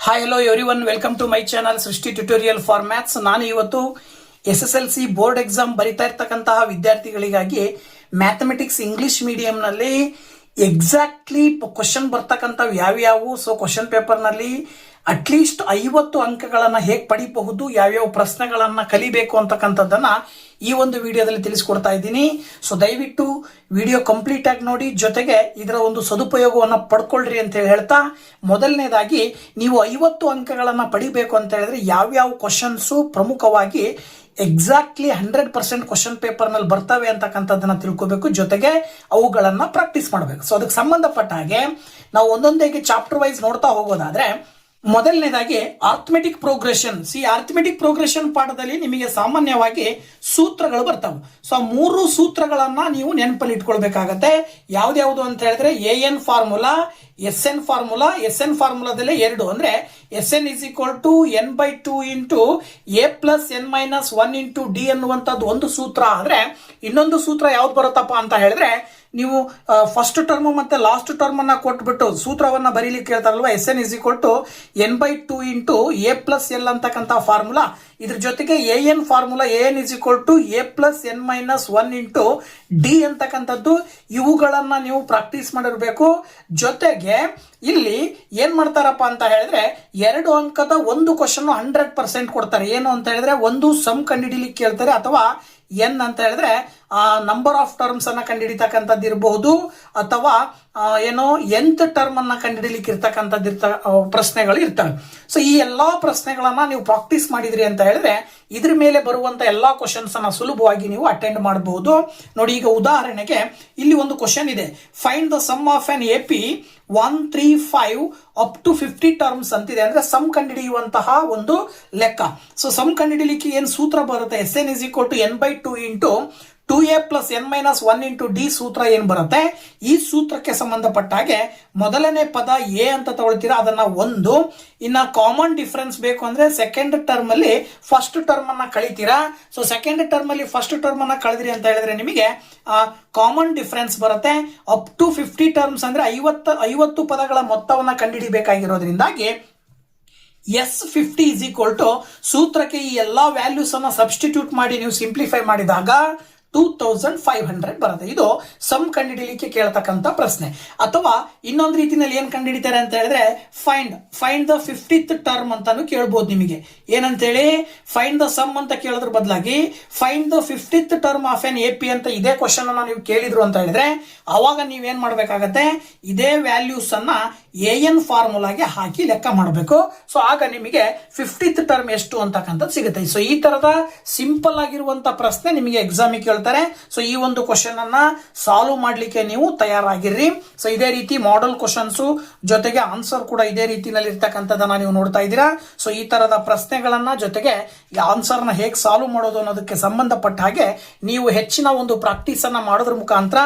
Hi hello everyone, welcome to my channel Srishti tutorial for maths. ನಾನು ಇವತ್ತು SSLC board exam ಬರಿತಾ ಇರ್ತಕ್ಕಂತಹ ವಿದ್ಯಾರ್ಥಿಗಳಿಗಾಗಿ ಮ್ಯಾಥಮೆಟಿಕ್ಸ್ ಇಂಗ್ಲಿಷ್ ಮೀಡಿಯಂನಲ್ಲಿ ಎಕ್ಸಾಕ್ಟ್ಲಿ ಕ್ವಶನ್ ಬರ್ತಕ್ಕಂಥವು ಯಾವ್ಯಾವು, ಸೊ ಕ್ವಶನ್ ಪೇಪರ್ನಲ್ಲಿ ಅಟ್ಲೀಸ್ಟ್ 50 ಅಂಕಗಳನ್ನು ಹೇಗೆ ಪಡಿಬಹುದು, ಯಾವ್ಯಾವ ಪ್ರಶ್ನೆಗಳನ್ನ ಕಲಿಬೇಕು ಅಂತಕ್ಕಂಥದ್ದನ್ನ ಈ ಒಂದು ವಿಡಿಯೋದಲ್ಲಿ ತಿಳಿಸ್ಕೊಡ್ತಾ ಇದ್ದೀನಿ. ಸೊ ದಯವಿಟ್ಟು ವಿಡಿಯೋ ಕಂಪ್ಲೀಟ್ ಆಗಿ ನೋಡಿ, ಜೊತೆಗೆ ಇದರ ಒಂದು ಸದುಪಯೋಗವನ್ನು ಪಡ್ಕೊಳ್ರಿ ಅಂತ ಹೇಳ್ತಾ, ಮೊದಲನೇದಾಗಿ ನೀವು 50 ಅಂಕಗಳನ್ನು ಪಡಿಬೇಕು ಅಂತ ಹೇಳಿದ್ರೆ ಯಾವ್ಯಾವ ಕ್ವಶನ್ಸು ಪ್ರಮುಖವಾಗಿ ಎಕ್ಸಾಕ್ಟ್ಲಿ 100% ಕ್ವಶನ್ ಪೇಪರ್ ನಲ್ಲಿ ಬರ್ತವೆ ಅಂತಕ್ಕಂಥದ್ದನ್ನ ತಿಳ್ಕೋಬೇಕು, ಜೊತೆಗೆ ಅವುಗಳನ್ನ ಪ್ರಾಕ್ಟೀಸ್ ಮಾಡಬೇಕು. ಸೊ ಅದಕ್ಕೆ ಸಂಬಂಧಪಟ್ಟ ಹಾಗೆ ನಾವು ಒಂದೊಂದಾಗಿ ಚಾಪ್ಟರ್ ವೈಸ್ ನೋಡ್ತಾ ಹೋಗೋದಾದ್ರೆ, ಮೊದಲನೇದಾಗಿ ಆರ್ಥಮೆಟಿಕ್ ಪ್ರೋಗ್ರೆಷನ್. ಆರ್ಥಮೆಟಿಕ್ ಪ್ರೋಗ್ರೆಷನ್ ಪಾಠದಲ್ಲಿ ನಿಮಗೆ ಸಾಮಾನ್ಯವಾಗಿ ಸೂತ್ರಗಳು ಬರ್ತವೆ. ಸೊ 3 ಸೂತ್ರಗಳನ್ನ ನೀವು ನೆನಪಲ್ಲಿ ಇಟ್ಕೊಳ್ಬೇಕಾಗತ್ತೆ. ಯಾವ್ದ್ಯಾವ್ದು ಅಂತ ಹೇಳಿದ್ರೆ AN formula, SN formula. SN ಫಾರ್ಮುಲಾದಲ್ಲಿ 2 ಅಂದ್ರೆ SN is equal to n/2 into A plus n minus 1 into D ಅನ್ನುವಂಥದ್ದು ಒಂದು ಸೂತ್ರ. ಆದ್ರೆ ಇನ್ನೊಂದು ಸೂತ್ರ ಯಾವ್ದು ಬರುತ್ತಪ್ಪ ಅಂತ ಹೇಳಿದ್ರೆ, ನೀವು ಫಸ್ಟ್ ಟರ್ಮ್ ಮತ್ತೆ ಲಾಸ್ಟ್ ಟರ್ಮ್ ಅನ್ನ ಕೊಟ್ಬಿಟ್ಟು ಸೂತ್ರವನ್ನ ಬರೀಲಿಕ್ಕೆ ಹೇಳ್ತಾರಲ್ವಾ, SN is equal to n/2 into A plus L ಅಂತಕ್ಕಂಥ ಫಾರ್ಮುಲಾ. ಇದ್ರ ಜೊತೆಗೆ AN formula, AN is equal to A plus n minus 1 into D ಅಂತಕ್ಕಂಥದ್ದು. ಇವುಗಳನ್ನ ನೀವು ಪ್ರಾಕ್ಟೀಸ್ ಮಾಡಿರ್ಬೇಕು. ಜೊತೆಗೆ ಇಲ್ಲಿ ಏನ್ ಮಾಡ್ತಾರಪ್ಪ ಅಂತ ಹೇಳಿದ್ರೆ, 2 ಅಂಕದ ಒಂದು ಕ್ವಶನ್ 100% ಕೊಡ್ತಾರೆ. ಏನು ಅಂತ ಹೇಳಿದ್ರೆ, ಒಂದು ಸಮ್ ಕಂಡುಹಿಡಿಲಿಕ್ಕೆ ಕೇಳ್ತಾರೆ, ಅಥವಾ ಎನ್ ಅಂತ ಹೇಳಿದ್ರೆ ನಂಬರ್ ಆಫ್ ಟರ್ಮ್ಸ್ ಅನ್ನ ಕಂಡುಹಿಡಿತಕ್ಕಂಥದ್ದು ಇರಬಹುದು, ಅಥವಾ ಏನೋ nth ಟರ್ಮ್ ಅನ್ನ ಕಂಡುಹಿಡಿಲಿಕ್ಕೆ ಇರ್ತಕ್ಕಂಥದ್ದು ಪ್ರಶ್ನೆಗಳು ಇರ್ತವೆ. ಸೊ ಈ ಎಲ್ಲಾ ಪ್ರಶ್ನೆಗಳನ್ನ ನೀವು ಪ್ರಾಕ್ಟೀಸ್ ಮಾಡಿದ್ರಿ ಅಂತ ಹೇಳಿದ್ರೆ, ಇದ್ರ ಮೇಲೆ ಬರುವಂತ ಎಲ್ಲಾ ಕ್ವಶನ್ಸ್ ಅನ್ನ ಸುಲಭವಾಗಿ ನೀವು ಅಟೆಂಡ್ ಮಾಡಬಹುದು. ನೋಡಿ, ಈಗ ಉದಾಹರಣೆಗೆ ಇಲ್ಲಿ ಒಂದು ಕ್ವಶನ್ ಇದೆ, find the sum of an AP 1, 3, 5 up to 50 terms ಅಂತಿದೆ. ಅಂದ್ರೆ ಸಮ್ ಕಂಡುಹಿಡಿಯುವಂತಹ ಒಂದು ಲೆಕ್ಕ. ಸೊ ಸಮ್ ಕಂಡುಹಿಡಿಲಿಕ್ಕೆ ಏನ್ ಸೂತ್ರ ಬರುತ್ತೆ, SN is equal to n/2 into 2A plus n minus 1 into D ಸೂತ್ರ ಏನ್ ಬರುತ್ತೆ. ಈ ಸೂತ್ರಕ್ಕೆ ಸಂಬಂಧಪಟ್ಟ ಹಾಗೆ ಮೊದಲನೇ ಪದ A ಅಂತ ತಗೊಳ್ತೀರಾ, ಅದನ್ನ 1. ಇನ್ನ ಕಾಮನ್ ಡಿಫರೆನ್ಸ್ ಬೇಕು ಅಂದ್ರೆ ಸೆಕೆಂಡ್ ಟರ್ಮ್ ಅಲ್ಲಿ ಫಸ್ಟ್ ಟರ್ಮ್ ಅನ್ನ ಕಳಿತೀರಾ. ಸೊ ಸೆಕೆಂಡ್ ಟರ್ಮ್ ಅಲ್ಲಿ ಫಸ್ಟ್ ಟರ್ಮ್ ಅನ್ನ ಕಳೆದ್ರಿ ಅಂತ ಹೇಳಿದ್ರೆ ನಿಮಗೆ ಕಾಮನ್ ಡಿಫರೆನ್ಸ್ ಬರುತ್ತೆ. ಅಪ್ ಟು 50 ಟರ್ಮ್ಸ್ ಅಂದ್ರೆ 50 ಪದಗಳ ಮೊತ್ತವನ್ನ ಕಂಡುಹಿಡಿಬೇಕಾಗಿರೋದ್ರಿಂದಾಗಿ S50 is equal to ಸೂತ್ರಕ್ಕೆ ಈ ಎಲ್ಲಾ ವ್ಯಾಲ್ಯೂಸ್ ಅನ್ನ ಸಬ್ಸ್ಟಿಟ್ಯೂಟ್ ಮಾಡಿ ನೀವು ಸಿಂಪ್ಲಿಫೈ ಮಾಡಿದಾಗ 2500 ಬರುತ್ತೆ. ಇದು ಸಮ್ ಕಂಡುಹಿಡಿಲಿಕ್ಕೆ ಕೇಳತಕ್ಕಂಥ ಪ್ರಶ್ನೆ. ಅಥವಾ ಇನ್ನೊಂದು ರೀತಿಯಲ್ಲಿ ಏನ್ ಕಂಡುಹಿಡಿತಾರೆ ಅಂತ ಹೇಳಿದ್ರೆ, ಫೈಂಡ್ ದ 50th ಟರ್ಮ್ ಅಂತಾನು ಕೇಳಬಹುದು. ನಿಮಗೆ ಏನಂತೇಳಿ ಫೈಂಡ್ ದ ಸಮ್ ಅಂತ ಕೇಳೋದ್ರ ಬದಲಾಗಿ find the 50th term of an AP ಅಂತ ಇದೇ ಕ್ವಶನ್ ಅನ್ನ ನೀವು ಕೇಳಿದ್ರು ಅಂತ ಹೇಳಿದ್ರೆ, ಅವಾಗ ನೀವೇನ್ ಮಾಡ್ಬೇಕಾಗತ್ತೆ, ಇದೇ ವ್ಯಾಲ್ಯೂಸ್ ಅನ್ನ AN ಫಾರ್ಮುಲಾಗೆ ಹಾಕಿ ಲೆಕ್ಕ ಮಾಡಬೇಕು. ಸೊ ಆಗ ನಿಮಗೆ 50th ಟರ್ಮ್ ಎಷ್ಟು ಅಂತಕ್ಕಂಥದ್ದು ಸಿಗುತ್ತೆ. ಸೊ ಈ ತರದ ಸಿಂಪಲ್ ಆಗಿರುವಂತ ಪ್ರಶ್ನೆ ನಿಮಗೆ ಎಕ್ಸಾಮಿಗೆ ಕೇಳ್ತಾರೆ. ಸೊ ಈ ಒಂದು ಕ್ವಶನ್ ಅನ್ನ ಸಾಲ್ವ್ ಮಾಡ್ಲಿಕ್ಕೆ ನೀವು ತಯಾರಾಗಿರ್ರಿ. ಸೊ ಇದೇ ರೀತಿ ಮಾಡೆಲ್ ಕ್ವಶನ್ಸ್ ಜೊತೆಗೆ ಆನ್ಸರ್ ಕೂಡ ಇದೇ ರೀತಿಯಲ್ಲಿ ಇರ್ತಕ್ಕಂಥದ್ದನ್ನ ನೀವು ನೋಡ್ತಾ ಇದ್ದೀರಾ. ಸೊ ಈ ತರದ ಪ್ರಶ್ನೆಗಳನ್ನ ಜೊತೆಗೆ ಆನ್ಸರ್ ನ ಹೇಗೆ ಸಾಲ್ವ್ ಮಾಡೋದು ಅನ್ನೋದಕ್ಕೆ ಸಂಬಂಧಪಟ್ಟ ಹಾಗೆ ನೀವು ಹೆಚ್ಚಿನ ಒಂದು ಪ್ರಾಕ್ಟೀಸ್ ಅನ್ನ ಮಾಡೋದ್ರ ಮುಖಾಂತರ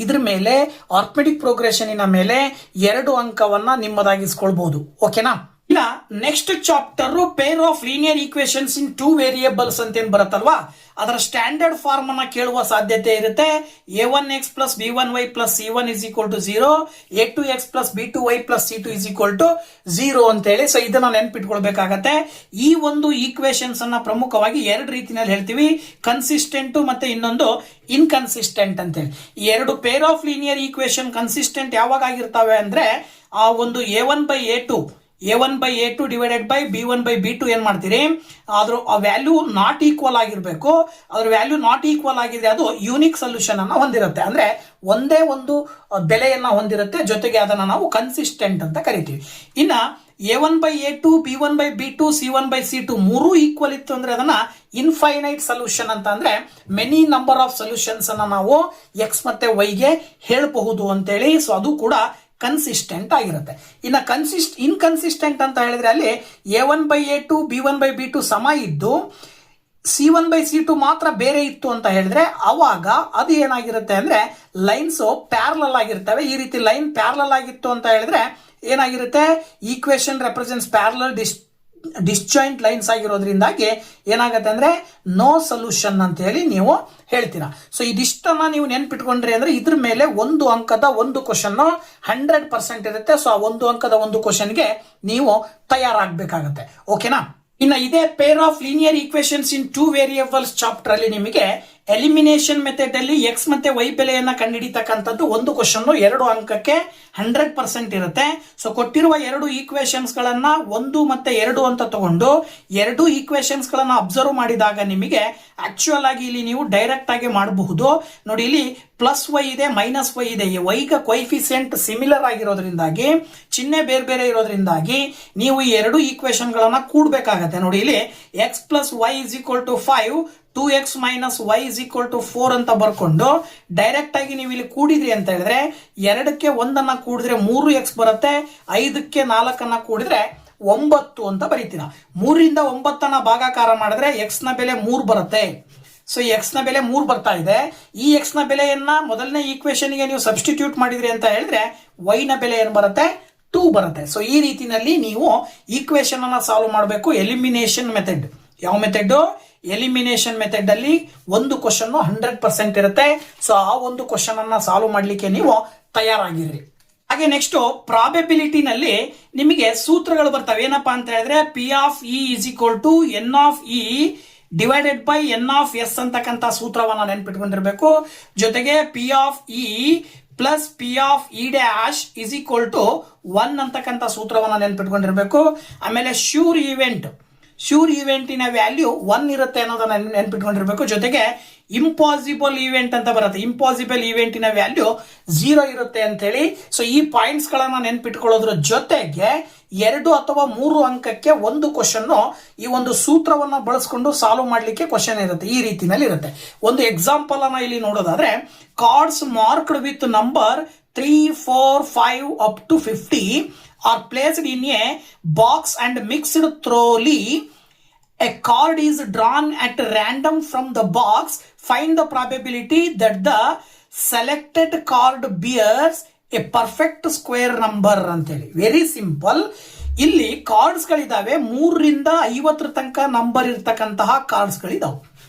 ಇದ್ರ ಮೇಲೆ ಆರ್ಥಮೆಟಿಕ್ ಪ್ರೋಗ್ರೆಷನ್ ಮೇಲೆ 2 ಅಂಕವನ್ನ ನಿಮ್ಮದಾಗಿಸ್ಕೊಳ್ಬಹುದು. ಓಕೆನಾ? ಇಲ್ಲ, next chapter pair of linear equations in 2 variables ಅಂತ ಏನ್ ಬರುತ್ತಲ್ವಾ, ಅದರ ಸ್ಟ್ಯಾಂಡರ್ಡ್ ಫಾರ್ಮ್ ಅನ್ನ ಕೇಳುವ ಸಾಧ್ಯತೆ ಇರುತ್ತೆ. A1x plus B1y plus C1 is equal to 0, A2x plus B2y plus C2 is equal to 0 ಅಂತ ಹೇಳಿ. ಸೊ ಇದನ್ನ ನೆನ್ಪಿಟ್ಕೊಳ್ಬೇಕಾಗತ್ತೆ. ಈ ಒಂದು ಈಕ್ವೇಶನ್ಸ್ ಅನ್ನ ಪ್ರಮುಖವಾಗಿ 2 ರೀತಿಯಲ್ಲಿ ಹೇಳ್ತೀವಿ, ಕನ್ಸಿಸ್ಟೆಂಟ್ ಮತ್ತೆ ಇನ್ನೊಂದು ಇನ್ಕನ್ಸಿಸ್ಟೆಂಟ್ ಅಂತ ಹೇಳಿ. ಈ 2 pair of linear equation consistent ಯಾವಾಗ ಆಗಿರ್ತವೆ ಅಂದ್ರೆ, ಆ ಒಂದು A1/A2 ಡಿವೈಡೆಡ್ ಬೈ B1/B2 ಏನ್ ಮಾಡ್ತೀರಿ, ಅದ್ರ ವ್ಯಾಲ್ಯೂ ನಾಟ್ ಈಕ್ವಲ್ ಆಗಿರ್ಬೇಕು. ಅದ್ರ ವ್ಯಾಲ್ಯೂ ನಾಟ್ ಈಕ್ವಲ್ ಆಗಿದೆ, ಅದು ಯೂನಿಕ್ ಸೊಲ್ಯೂಷನ್ ಅನ್ನ ಹೊಂದಿರುತ್ತೆ. ಅಂದ್ರೆ ಒಂದೇ ಒಂದು ಬೆಲೆಯನ್ನ ಹೊಂದಿರುತ್ತೆ, ಜೊತೆಗೆ ಅದನ್ನ ನಾವು ಕನ್ಸಿಸ್ಟೆಂಟ್ ಅಂತ ಕರಿತೀವಿ. ಇನ್ನ A1/A2, B1/B2, C1/C2 ಮೂರು ಈಕ್ವಲ್ ಇತ್ತು ಅಂದ್ರೆ ಅದನ್ನ ಇನ್ಫೈನೈಟ್ ಸೊಲ್ಯೂಷನ್ ಅಂತ, ಅಂದ್ರೆ ಮೆನಿ ನಂಬರ್ ಆಫ್ ಸೊಲ್ಯೂಷನ್ಸ್ ಅನ್ನ ನಾವು X ಮತ್ತೆ Y ಗೆ ಹೇಳಬಹುದು ಅಂತೇಳಿ. ಸೊ ಅದು ಕೂಡ ಕನ್ಸಿಸ್ಟೆಂಟ್ ಆಗಿರುತ್ತೆ. ಇನ್ನು ಇನ್ಕನ್ಸಿಸ್ಟೆಂಟ್ ಅಂತ ಹೇಳಿದ್ರೆ, ಅಲ್ಲಿ A1/A2, B1/B2 ಸಮ ಇದ್ದು C1/C2 ಮಾತ್ರ ಬೇರೆ ಇತ್ತು ಅಂತ ಹೇಳಿದ್ರೆ, ಅವಾಗ ಅದು ಏನಾಗಿರುತ್ತೆ ಅಂದ್ರೆ ಲೈನ್ಸ್ ಪ್ಯಾರಲಲ್ ಆಗಿರ್ತವೆ. ಈ ರೀತಿ ಲೈನ್ ಪ್ಯಾರಲಲ್ ಆಗಿತ್ತು ಅಂತ ಹೇಳಿದ್ರೆ ಏನಾಗಿರುತ್ತೆ, equation represents parallel disjoint lines ಆಗಿರೋದ್ರಿಂದಾಗಿ ಏನಾಗುತ್ತೆ ಅಂದ್ರೆ ನೋ ಸೊಲ್ಯೂಷನ್ ಅಂತ ಹೇಳಿ ನೀವು ಹೇಳ್ತೀರಾ. ಸೊ ಇದಿಷ್ಟನ್ನ ನೀವು ನೆನ್ಪಿಟ್ಕೊಂಡ್ರಿ ಅಂದ್ರೆ ಇದ್ರ ಮೇಲೆ ಒಂದು ಅಂಕದ ಒಂದು ಕ್ವಶನ್ 100% ಇರುತ್ತೆ. ಸೊ ಆ ಒಂದು ಅಂಕದ ಒಂದು ಕ್ವಶನ್ಗೆ ನೀವು ತಯಾರಾಗಬೇಕಾಗತ್ತೆ. ಓಕೆನಾ? ಇನ್ನು ಇದೇ pair of linear equations in 2 variables chapter ಅಲ್ಲಿ ನಿಮಗೆ ಎಲಿಮಿನೇಷನ್ ಮೆಥಡ್ ಅಲ್ಲಿ ಎಕ್ಸ್ ಮತ್ತೆ ವೈ ಬೆಲೆಯನ್ನ ಕಂಡುಹಿಡಿತಕ್ಕಂಥದ್ದು ಒಂದು ಕ್ವಶನ್ 2 ಅಂಕಕ್ಕೆ 100% ಇರುತ್ತೆ. ಸೊ ಕೊಟ್ಟಿರುವ 2 ಈಕ್ವೇಶನ್ಸ್ ಗಳನ್ನ 1 ಮತ್ತೆ 2 ಅಂತ ತಗೊಂಡು 2 ಈಕ್ವೇಶನ್ಸ್ ಗಳನ್ನ ಅಬ್ಸರ್ವ್ ಮಾಡಿದಾಗ ನಿಮಗೆ ಆಕ್ಚುಯಲ್ ಆಗಿ ಇಲ್ಲಿ ನೀವು ಡೈರೆಕ್ಟ್ ಆಗಿ ಮಾಡಬಹುದು. ನೋಡಿ, ಇಲ್ಲಿ ಪ್ಲಸ್ ವೈ ಇದೆ, ಮೈನಸ್ ವೈ ಇದೆ. ಈ ವೈಗ ಕೊಯಿಫಿಸಿಯೆಂಟ್ ಸಿಮಿಲರ್ ಆಗಿರೋದ್ರಿಂದಾಗಿ, ಚಿಹ್ನೆ ಬೇರೆ ಬೇರೆ ಇರೋದ್ರಿಂದಾಗಿ ನೀವು ಈ 2 ಈಕ್ವೇಶನ್ ಗಳನ್ನ ಕೂಡಬೇಕಾಗತ್ತೆ. ನೋಡಿ, ಇಲ್ಲಿ X plus Y is equal to 5, 2x minus Y is equal to 4 ಅಂತ ಬರ್ಕೊಂಡು ಡೈರೆಕ್ಟ್ ಆಗಿ ನೀವು ಇಲ್ಲಿ ಕೂಡಿದ್ರಿ ಅಂತ ಹೇಳಿದ್ರೆ 2ಕ್ಕೆ 1 ಕೂಡಿದ್ರೆ 3x ಬರುತ್ತೆ, 5ಕ್ಕೆ 4 ಕೂಡಿದ್ರೆ 9 ಅಂತ ಬರೀತೀರಾ. 3ರಿಂದ 9 ಭಾಗಾಕಾರ ಮಾಡಿದ್ರೆ ಎಕ್ಸ್ ನ ಬೆಲೆ 3 ಬರುತ್ತೆ. ಸೊ ಎಕ್ಸ್ ನ ಬೆಲೆ 3 ಬರ್ತಾ ಇದೆ. ಈ ಎಕ್ಸ್ ನ ಬೆಲೆಯನ್ನ ಮೊದಲನೇ ಈಕ್ವೇಶನ್ ಗೆ ನೀವು ಸಬ್ಸ್ಟಿಟ್ಯೂಟ್ ಮಾಡಿದ್ರಿ ಅಂತ ಹೇಳಿದ್ರೆ ವೈ ನ ಬೆಲೆ ಏನು ಬರುತ್ತೆ? 2 ಬರುತ್ತೆ. ಸೊ ಈ ರೀತಿನಲ್ಲಿ ನೀವು ಈಕ್ವೇಶನ್ ಅನ್ನ ಸಾಲ್ವ್ ಮಾಡಬೇಕು. Elimination method. ಯಾವ ಮೆಥಡ್? ಎಲಿಮಿನೇಷನ್ ಮೆಥಡ್ ಅಲ್ಲಿ ಒಂದು ಕ್ವಶನ್ 100% ಇರುತ್ತೆ. ಸೊ ಆ ಒಂದು ಕ್ವಶನ್ ಅನ್ನ ಸಾಲ್ವ್ ಮಾಡ್ಲಿಕ್ಕೆ ನೀವು ತಯಾರಾಗಿರ್ರಿ. ಹಾಗೆ ನೆಕ್ಸ್ಟ್ ಪ್ರಾಬೆಬಿಲಿಟಿ ನಲ್ಲಿ ನಿಮಗೆ ಸೂತ್ರಗಳು ಬರ್ತವೆ. ಏನಪ್ಪಾ ಅಂತ ಹೇಳಿದ್ರೆ P of E is equal to N of E divided by N of S ಅಂತಕ್ಕಂಥ ಸೂತ್ರವನ್ನ ನೆನ್ಪಿಟ್ಕೊಂಡಿರ್ಬೇಕು. ಜೊತೆಗೆ P of E plus P of E dash is equal to 1 ಅಂತಕ್ಕಂಥ ಸೂತ್ರವನ್ನ ನೆನ್ಪಿಟ್ಕೊಂಡಿರ್ಬೇಕು. ಆಮೇಲೆ ಶ್ಯೂರ್ ಇವೆಂಟಿನ ವ್ಯಾಲ್ಯೂ 1 ಇರುತ್ತೆ ಅನ್ನೋದನ್ನ ನೆನ್ಪಿಟ್ಕೊಂಡಿರ್ಬೇಕು. ಜೊತೆಗೆ ಇಂಪಾಸಿಬಲ್ ಇವೆಂಟ್ ಅಂತ ಬರುತ್ತೆ. ಇಂಪಾಸಿಬಲ್ ಇವೆಂಟಿನ ವ್ಯಾಲ್ಯೂ 0 ಇರುತ್ತೆ ಅಂತ ಹೇಳಿ. ಸೊ ಈ ಪಾಯಿಂಟ್ಸ್ ಗಳನ್ನ ನೆನ್ಪಿಟ್ಕೊಳ್ಳೋದ್ರ ಜೊತೆಗೆ 2 ಅಥವಾ 3 ಅಂಕಕ್ಕೆ ಒಂದು ಕ್ವಶನ್ ಈ ಒಂದು ಸೂತ್ರವನ್ನ ಬಳಸ್ಕೊಂಡು ಸಾಲ್ವ್ ಮಾಡ್ಲಿಕ್ಕೆ ಕ್ವಶನ್ ಇರುತ್ತೆ. ಈ ರೀತಿನಲ್ಲಿ ಇರುತ್ತೆ. ಒಂದು ಎಕ್ಸಾಂಪಲ್ ಅನ್ನ ಇಲ್ಲಿ ನೋಡೋದಾದ್ರೆ, cards marked with number 3, 4, 5 up to 50 are placed in a box and mixed thoroughly. A card is drawn at random from the box. Find the probability that the selected card bears a perfect square number ಅಂತೇಳಿ. Very simple. ಇಲ್ಲಿ cards ಗಳಿದಾವೆ. 3ರಿಂದ 50 ತನಕ number ಇರ್ತಕ್ಕಂತಹ cards ಗಳಿದಾವೆ.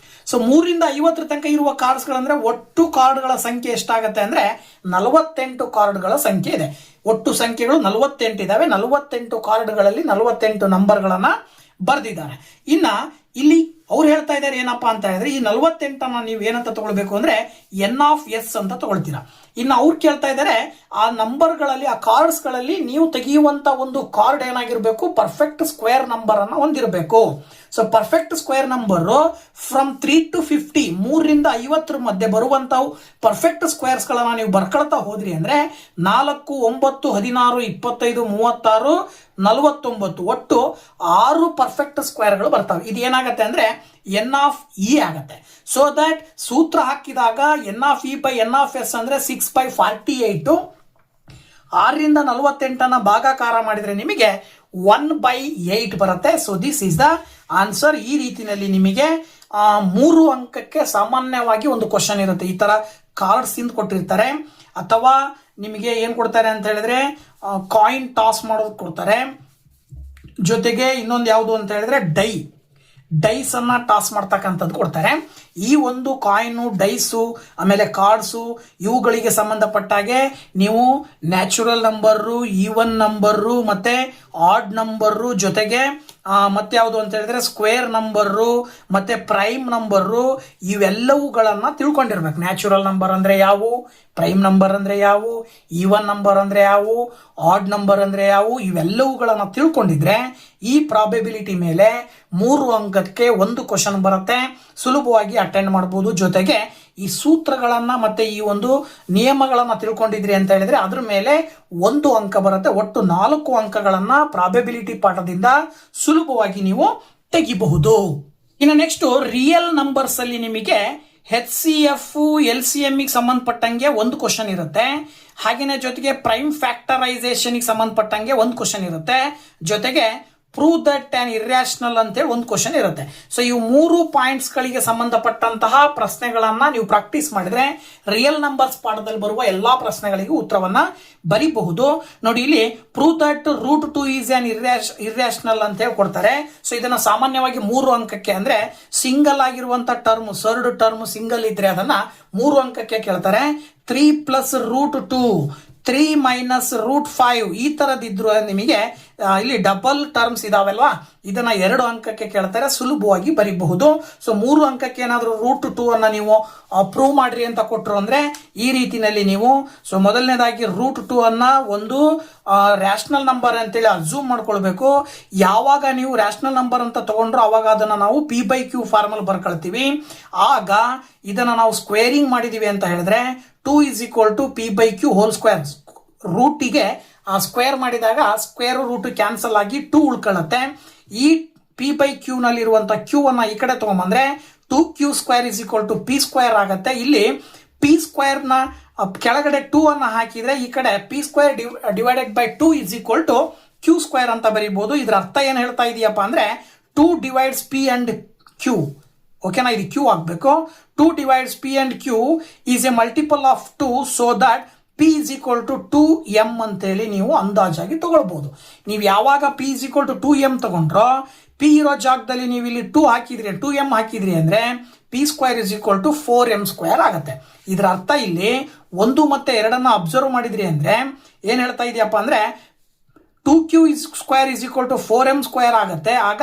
So 3ರಿಂದ 50 ತನಕ ಇರುವ cards ಗಳಂದ್ರೆ ಒಟ್ಟು ಕಾರ್ಡ್ಗಳ ಸಂಖ್ಯೆ ಎಷ್ಟಾಗತ್ತೆ ಅಂದ್ರೆ 48 ಕಾರ್ಡ್ಗಳ ಸಂಖ್ಯೆ ಇದೆ. ಒಟ್ಟು ಸಂಖ್ಯೆಗಳು 48 ಇದಾವೆ. 48 ಕಾರ್ಡ್ಗಳಲ್ಲಿ 48 ನಂಬರ್ಗಳನ್ನ ಬರ್ದಿದ್ದಾರೆ. ಇನ್ನ ಇಲ್ಲಿ ಅವ್ರು ಹೇಳ್ತಾ ಇದ್ದಾರೆ ಏನಪ್ಪಾ ಅಂತ ಹೇಳಿದ್ರೆ, ಈ 48 ನೀವು ಏನಂತ ತಗೊಳ್ಬೇಕು ಅಂದ್ರೆ ಎನ್ ಆಫ್ ಎಸ್ ಅಂತ ತಗೊಳ್ತೀರಾ. ಇನ್ನು ಅವ್ರು ಕೇಳ್ತಾ ಇದ್ದಾರೆ ಆ ನಂಬರ್ಗಳಲ್ಲಿ, ಆ ಕಾರ್ಡ್ಸ್ ಗಳಲ್ಲಿ ನೀವು ತೆಗೆಯುವಂತ ಒಂದು ಕಾರ್ಡ್ ಏನಾಗಿರ್ಬೇಕು? ಪರ್ಫೆಕ್ಟ್ ಸ್ಕ್ವೇರ್ ನಂಬರ್ ಅನ್ನ ಹೊಂದಿರಬೇಕು. So perfect square number from 3 to 50, 3ರಿಂದ 50 ಮಧ್ಯೆ ಬರುವಂತವು ಪರ್ಫೆಕ್ಟ್ ಸ್ಕ್ವೇರ್ಸ್ ಗಳನ್ನ ನೀವು ಬರ್ಕೊಳ್ತಾ ಹೋದ್ರಿ ಅಂದ್ರೆ 4, 9, 16, 25, 36, 49 ಒಟ್ಟು 6 ಪರ್ಫೆಕ್ಟ್ ಸ್ಕ್ವೇರ್ ಗಳು ಬರ್ತವೆ. ಇದು ಏನಾಗತ್ತೆ ಅಂದ್ರೆ ಎನ್ ಆಫ್ ಇ ಆಗತ್ತೆ. ಸೊ ದಟ್ ಸೂತ್ರ ಹಾಕಿದಾಗ N of E by N of S ಅಂದ್ರೆ 6/48. 6ರಿಂದ 48 ಭಾಗಾಕಾರ ಮಾಡಿದ್ರೆ ನಿಮಗೆ 1/8 ಬರುತ್ತೆ. So this is the answer. ಈ ರೀತಿಯಲ್ಲಿ ನಿಮಗೆ 3 ಅಂಕಕ್ಕೆ ಸಾಮಾನ್ಯವಾಗಿ ಒಂದು ಕ್ವಶನ್ ಇರುತ್ತೆ. ಈ ತರ ಕಾರ್ಡ್ಸ್ ಇಂದ ಕೊಟ್ಟಿರ್ತಾರೆ, ಅಥವಾ ನಿಮಗೆ ಏನ್ ಕೊಡ್ತಾರೆ ಅಂತ ಹೇಳಿದ್ರೆ ಕಾಯಿನ್ ಟಾಸ್ ಮಾಡೋದು ಕೊಡ್ತಾರೆ. ಜೊತೆಗೆ ಇನ್ನೊಂದು ಯಾವುದು ಅಂತ ಹೇಳಿದ್ರೆ ಡೈಸ್ ಅನ್ನ ಟಾಸ್ ಮಾಡ್ತಕ್ಕಂಥದ್ದು ಕೊಡ್ತಾರೆ. ಈ ಒಂದು ಕಾಯಿನು, ಡೈಸು, ಆಮೇಲೆ ಕಾರ್ಡ್ಸು ಇವುಗಳಿಗೆ ಸಂಬಂಧಪಟ್ಟಾಗೆ ನೀವು ನ್ಯಾಚುರಲ್ ನಂಬರು, ಈವನ್ ನಂಬರು, ಮತ್ತೆ ಆಡ್ ನಂಬರು, ಜೊತೆಗೆ ಮತ್ತೆ ಯಾವುದು ಅಂತ ಹೇಳಿದ್ರೆ ಸ್ಕ್ವೇರ್ ನಂಬರು, ಮತ್ತೆ ಪ್ರೈಮ್ ನಂಬರು, ಇವೆಲ್ಲವುಗಳನ್ನ ತಿಳ್ಕೊಂಡಿರ್ಬೇಕು. ನ್ಯಾಚುರಲ್ ನಂಬರ್ ಅಂದ್ರೆ ಯಾವು, ಪ್ರೈಮ್ ನಂಬರ್ ಅಂದ್ರೆ ಯಾವು, ಈವನ್ ನಂಬರ್ ಅಂದ್ರೆ ಯಾವು, ಆಡ್ ನಂಬರ್ ಅಂದ್ರೆ ಯಾವು, ಇವೆಲ್ಲವುಗಳನ್ನ ತಿಳ್ಕೊಂಡಿದ್ರೆ ಈ ಪ್ರಾಬೆಬಿಲಿಟಿ ಮೇಲೆ 3 ಅಂಕಕ್ಕೆ ಒಂದು ಕ್ವಶನ್ ಬರುತ್ತೆ. ಸುಲಭವಾಗಿ ಅಟೆಂಡ್ ಮಾಡಬಹುದು. ಜೊತೆಗೆ ಈ ಸೂತ್ರಗಳನ್ನ ಮತ್ತೆ ಈ ಒಂದು ನಿಯಮಗಳನ್ನ ತಿಳ್ಕೊಂಡಿದ್ರಿ ಅಂತ ಹೇಳಿದ್ರೆ ಅದ್ರ ಮೇಲೆ 1 ಅಂಕ ಬರುತ್ತೆ. ಒಟ್ಟು 4 ಅಂಕಗಳನ್ನ ಪ್ರಾಬೆಬಿಲಿಟಿ ಪಾಠದಿಂದ ಸುಲಭವಾಗಿ ನೀವು ತೆಗಿಬಹುದು. ಇನ್ನು ನೆಕ್ಸ್ಟ್ ರಿಯಲ್ ನಂಬರ್ಸ್ ಅಲ್ಲಿ ನಿಮಗೆ HCF, LCM ಸಂಬಂಧಪಟ್ಟಂಗೆ ಒಂದು ಕ್ವಶನ್ ಇರುತ್ತೆ. ಹಾಗೇನೆ ಜೊತೆಗೆ ಪ್ರೈಮ್ ಫ್ಯಾಕ್ಟರೈಸೇಷನ್ ಸಂಬಂಧಪಟ್ಟಂಗೆ ಒಂದು ಕ್ವಶನ್ ಇರುತ್ತೆ. ಜೊತೆಗೆ ಪ್ರೂವ್ ದಟ್ ಆನ್ ಇರ್ಯಾಷನಲ್ ಅಂತೇಳಿ ಒಂದು ಕ್ವಶನ್ ಇರುತ್ತೆ. ಸೊ ಇವು 3 ಪಾಯಿಂಟ್ಸ್ ಗಳಿಗೆ ಸಂಬಂಧಪಟ್ಟಂತಹ ಪ್ರಶ್ನೆಗಳನ್ನ ನೀವು ಪ್ರಾಕ್ಟೀಸ್ ಮಾಡಿದ್ರೆ ರಿಯಲ್ ನಂಬರ್ಸ್ ಪಾಠದಲ್ಲಿ ಬರುವ ಎಲ್ಲಾ ಪ್ರಶ್ನೆಗಳಿಗೂ ಉತ್ತರವನ್ನ ಬರೀಬಹುದು. ನೋಡಿ ಇಲ್ಲಿ prove that √2 is on irrational ಅಂತ ಹೇಳಿ ಕೊಡ್ತಾರೆ. ಸೊ ಇದನ್ನ ಸಾಮಾನ್ಯವಾಗಿ 3 ಅಂಕಕ್ಕೆ ಅಂದ್ರೆ ಸಿಂಗಲ್ ಆಗಿರುವಂತ ಟರ್ಮ್ ಸರ್ಡ್ ಟರ್ಮ್ ಸಿಂಗಲ್ ಇದ್ರೆ ಅದನ್ನ 3 ಅಂಕಕ್ಕೆ ಕೇಳ್ತಾರೆ. 3 + √2 3 - √5 ಈ ತರದಿದ್ರು ನಿಮಗೆ ಇಲ್ಲಿ ಡಬಲ್ ಟರ್ಮ್ಸ್ ಇದಾವಲ್ವಾ, ಇದನ್ನ 2 ಅಂಕಕ್ಕೆ ಕೇಳ್ತಾರೆ, ಸುಲಭವಾಗಿ ಬರೀಬಹುದು. ಸೊ 3 ಅಂಕಕ್ಕೆ ಏನಾದರೂ √2 ಅನ್ನ ನೀವು ಪ್ರೂವ್ ಮಾಡ್ರಿ ಅಂತ ಕೊಟ್ಟರು ಅಂದ್ರೆ ಈ ರೀತಿನಲ್ಲಿ ನೀವು ಸೊ ಮೊದಲನೇದಾಗಿ √2 ಅನ್ನ ಒಂದು ರ್ಯಾಷನಲ್ ನಂಬರ್ ಅಂತೇಳಿ ಅಸ್ಯೂಮ್ ಮಾಡ್ಕೊಳ್ಬೇಕು. ಯಾವಾಗ ನೀವು ರ್ಯಾಷನಲ್ ನಂಬರ್ ಅಂತ ತಗೊಂಡ್ರು ಅವಾಗ ಅದನ್ನ ನಾವು P/Q ಫಾರ್ಮಲ್ ಬರ್ಕೊಳ್ತೀವಿ. ಆಗ ಇದನ್ನ ನಾವು ಸ್ಕ್ವೇರಿಂಗ್ ಮಾಡಿದೀವಿ ಅಂತ ಹೇಳಿದ್ರೆ 2 = P/Q ಹೋಲ್ ಸ್ಕ್ವೇರ್. ರೂಟಿಗೆ ಸ್ಕ್ವೇರ್ ಮಾಡಿದಾಗ ಸ್ಕ್ವೇರ್ ರೂಟ್ ಕ್ಯಾನ್ಸಲ್ ಆಗಿ 2 ಉಳ್ಕೊಳ್ಳುತ್ತೆ. ಈ P/Q ನಲ್ಲಿರುವಂತ Q ಅನ್ನ ಈ ಕಡೆ ತಗೊಂಡ್ಬಂದ್ರೆ 2Q² P² ಆಗತ್ತೆ. ಇಲ್ಲಿ P² ನ ಕೆಳಗಡೆ 2 ಅನ್ನ ಹಾಕಿದ್ರೆ ಈ ಕಡೆ P² / 2 = Q² ಅಂತ ಬರೀಬಹುದು. ಇದ್ರ ಅರ್ಥ ಏನ್ ಹೇಳ್ತಾ ಇದೆಯಪ್ಪ ಅಂದ್ರೆ 2 divides P and Q. ಓಕೆನಾ, ಇದು Q ಆಗ್ಬೇಕು. 2 divides P and Q is a multiple of 2 so that P = 2m ಅಂತೇಳಿ ನೀವು ಅಂದಾಜಾಗಿ ತಗೊಳ್ಬಹುದು. ನೀವು ಯಾವಾಗ P = 2m ತಗೊಂಡ್ರೋ P ಇರೋ ಜಾಗದಲ್ಲಿ ನೀವು ಇಲ್ಲಿ 2m ಹಾಕಿದ್ರಿ ಅಂದ್ರೆ P² = 4m² ಆಗತ್ತೆ. ಇದರ ಅರ್ಥ ಇಲ್ಲಿ 1 ಮತ್ತು 2 ಅಬ್ಸರ್ವ್ ಮಾಡಿದ್ರಿ ಅಂದ್ರೆ ಏನ್ ಹೇಳ್ತಾ ಇದೆಯಪ್ಪ ಅಂದ್ರೆ 2Q² = 4m² ಆಗತ್ತೆ. ಆಗ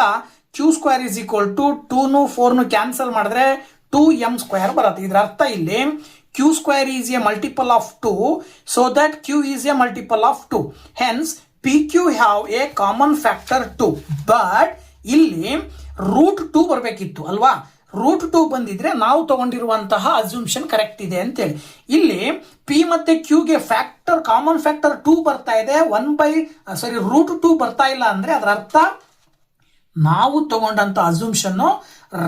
Q² = 2 4 ಕ್ಯಾನ್ಸಲ್ ಮಾಡಿದ್ರೆ 2m² ಬರುತ್ತೆ. ಇದರ ಅರ್ಥ ಇಲ್ಲಿ Q² is a multiple of 2 so that Q is a multiple of 2. Hence PQ have a common factor 2. But ಇಲ್ಲಿ √2 ಬರಬೇಕಿತ್ತು ಅಲ್ವಾ. √2 ಬಂದಿದ್ರೆ ನಾವು ತಗೊಂಡಿರುವಂತಹ ಅಸ್ಯೂಮ್ಷನ್ ಕರೆಕ್ಟ್ ಇದೆ ಅಂತೇಳಿ. ಇಲ್ಲಿ P ಮತ್ತೆ Q ಗೆ ಫ್ಯಾಕ್ಟರ್ ಕಾಮನ್ ಫ್ಯಾಕ್ಟರ್ 2 ಬರ್ತಾ ಇದೆ, √2 ಬರ್ತಾ ಇಲ್ಲ ಅಂದ್ರೆ ಅದರ ಅರ್ಥ ನಾವು ತಗೊಂಡಂತ assumption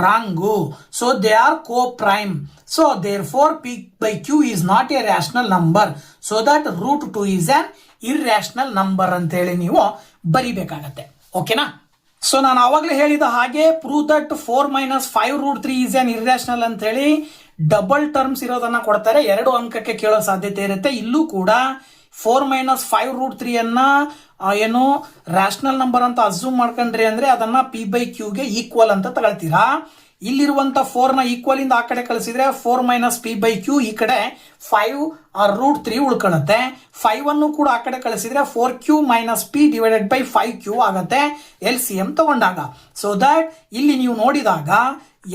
wrong. So they are co-prime. So therefore P/Q is not a rational number. So that √2 is an irrational number ಅಂತ ಹೇಳಿ ನೀವು ಬರಿಬೇಕಾಗತ್ತೆ. ಓಕೆನಾ. ಸೊ ನಾನು ಆವಾಗಲೇ ಹೇಳಿದ ಹಾಗೆ prove that 4 - 5√3 is an irrational ಅಂತ ಹೇಳಿ ಡಬಲ್ ಟರ್ಮ್ಸ್ ಇರೋದನ್ನ ಕೊಡ್ತಾರೆ. 2 ಅಂಕಕ್ಕೆ ಕೇಳೋ ಸಾಧ್ಯತೆ ಇರುತ್ತೆ. ಇಲ್ಲೂ ಕೂಡ 4 - 5√3 ಅನ್ನ ಏನು ರ್ಯಾಷನಲ್ ನಂಬರ್ ಅಂತ ಅಸ್ಯೂಮ್ ಮಾಡ್ಕೊಂಡ್ರಿ ಅಂದ್ರೆ ಅದನ್ನ P/Q ಗೆ ಈಕ್ವಲ್ ಅಂತ ತಗೊಳ್ತೀರಾ. ಇಲ್ಲಿರುವಂತ 4 ನ ಈಕ್ವಲ್ ಇಂದ ಆ ಕಡೆ ಕಳಿಸಿದ್ರೆ 4 - P/Q ಈ ಕಡೆ 5√3 ಉಳ್ಕೊಳ್ಳುತ್ತೆ. 5 ಅನ್ನು ಕೂಡ ಆ ಕಡೆ ಕಳಿಸಿದ್ರೆ 4Q - P / 5Q ಆಗತ್ತೆ LCM ತಗೊಂಡಾಗ. ಸೊ ದಟ್ ಇಲ್ಲಿ ನೀವು ನೋಡಿದಾಗ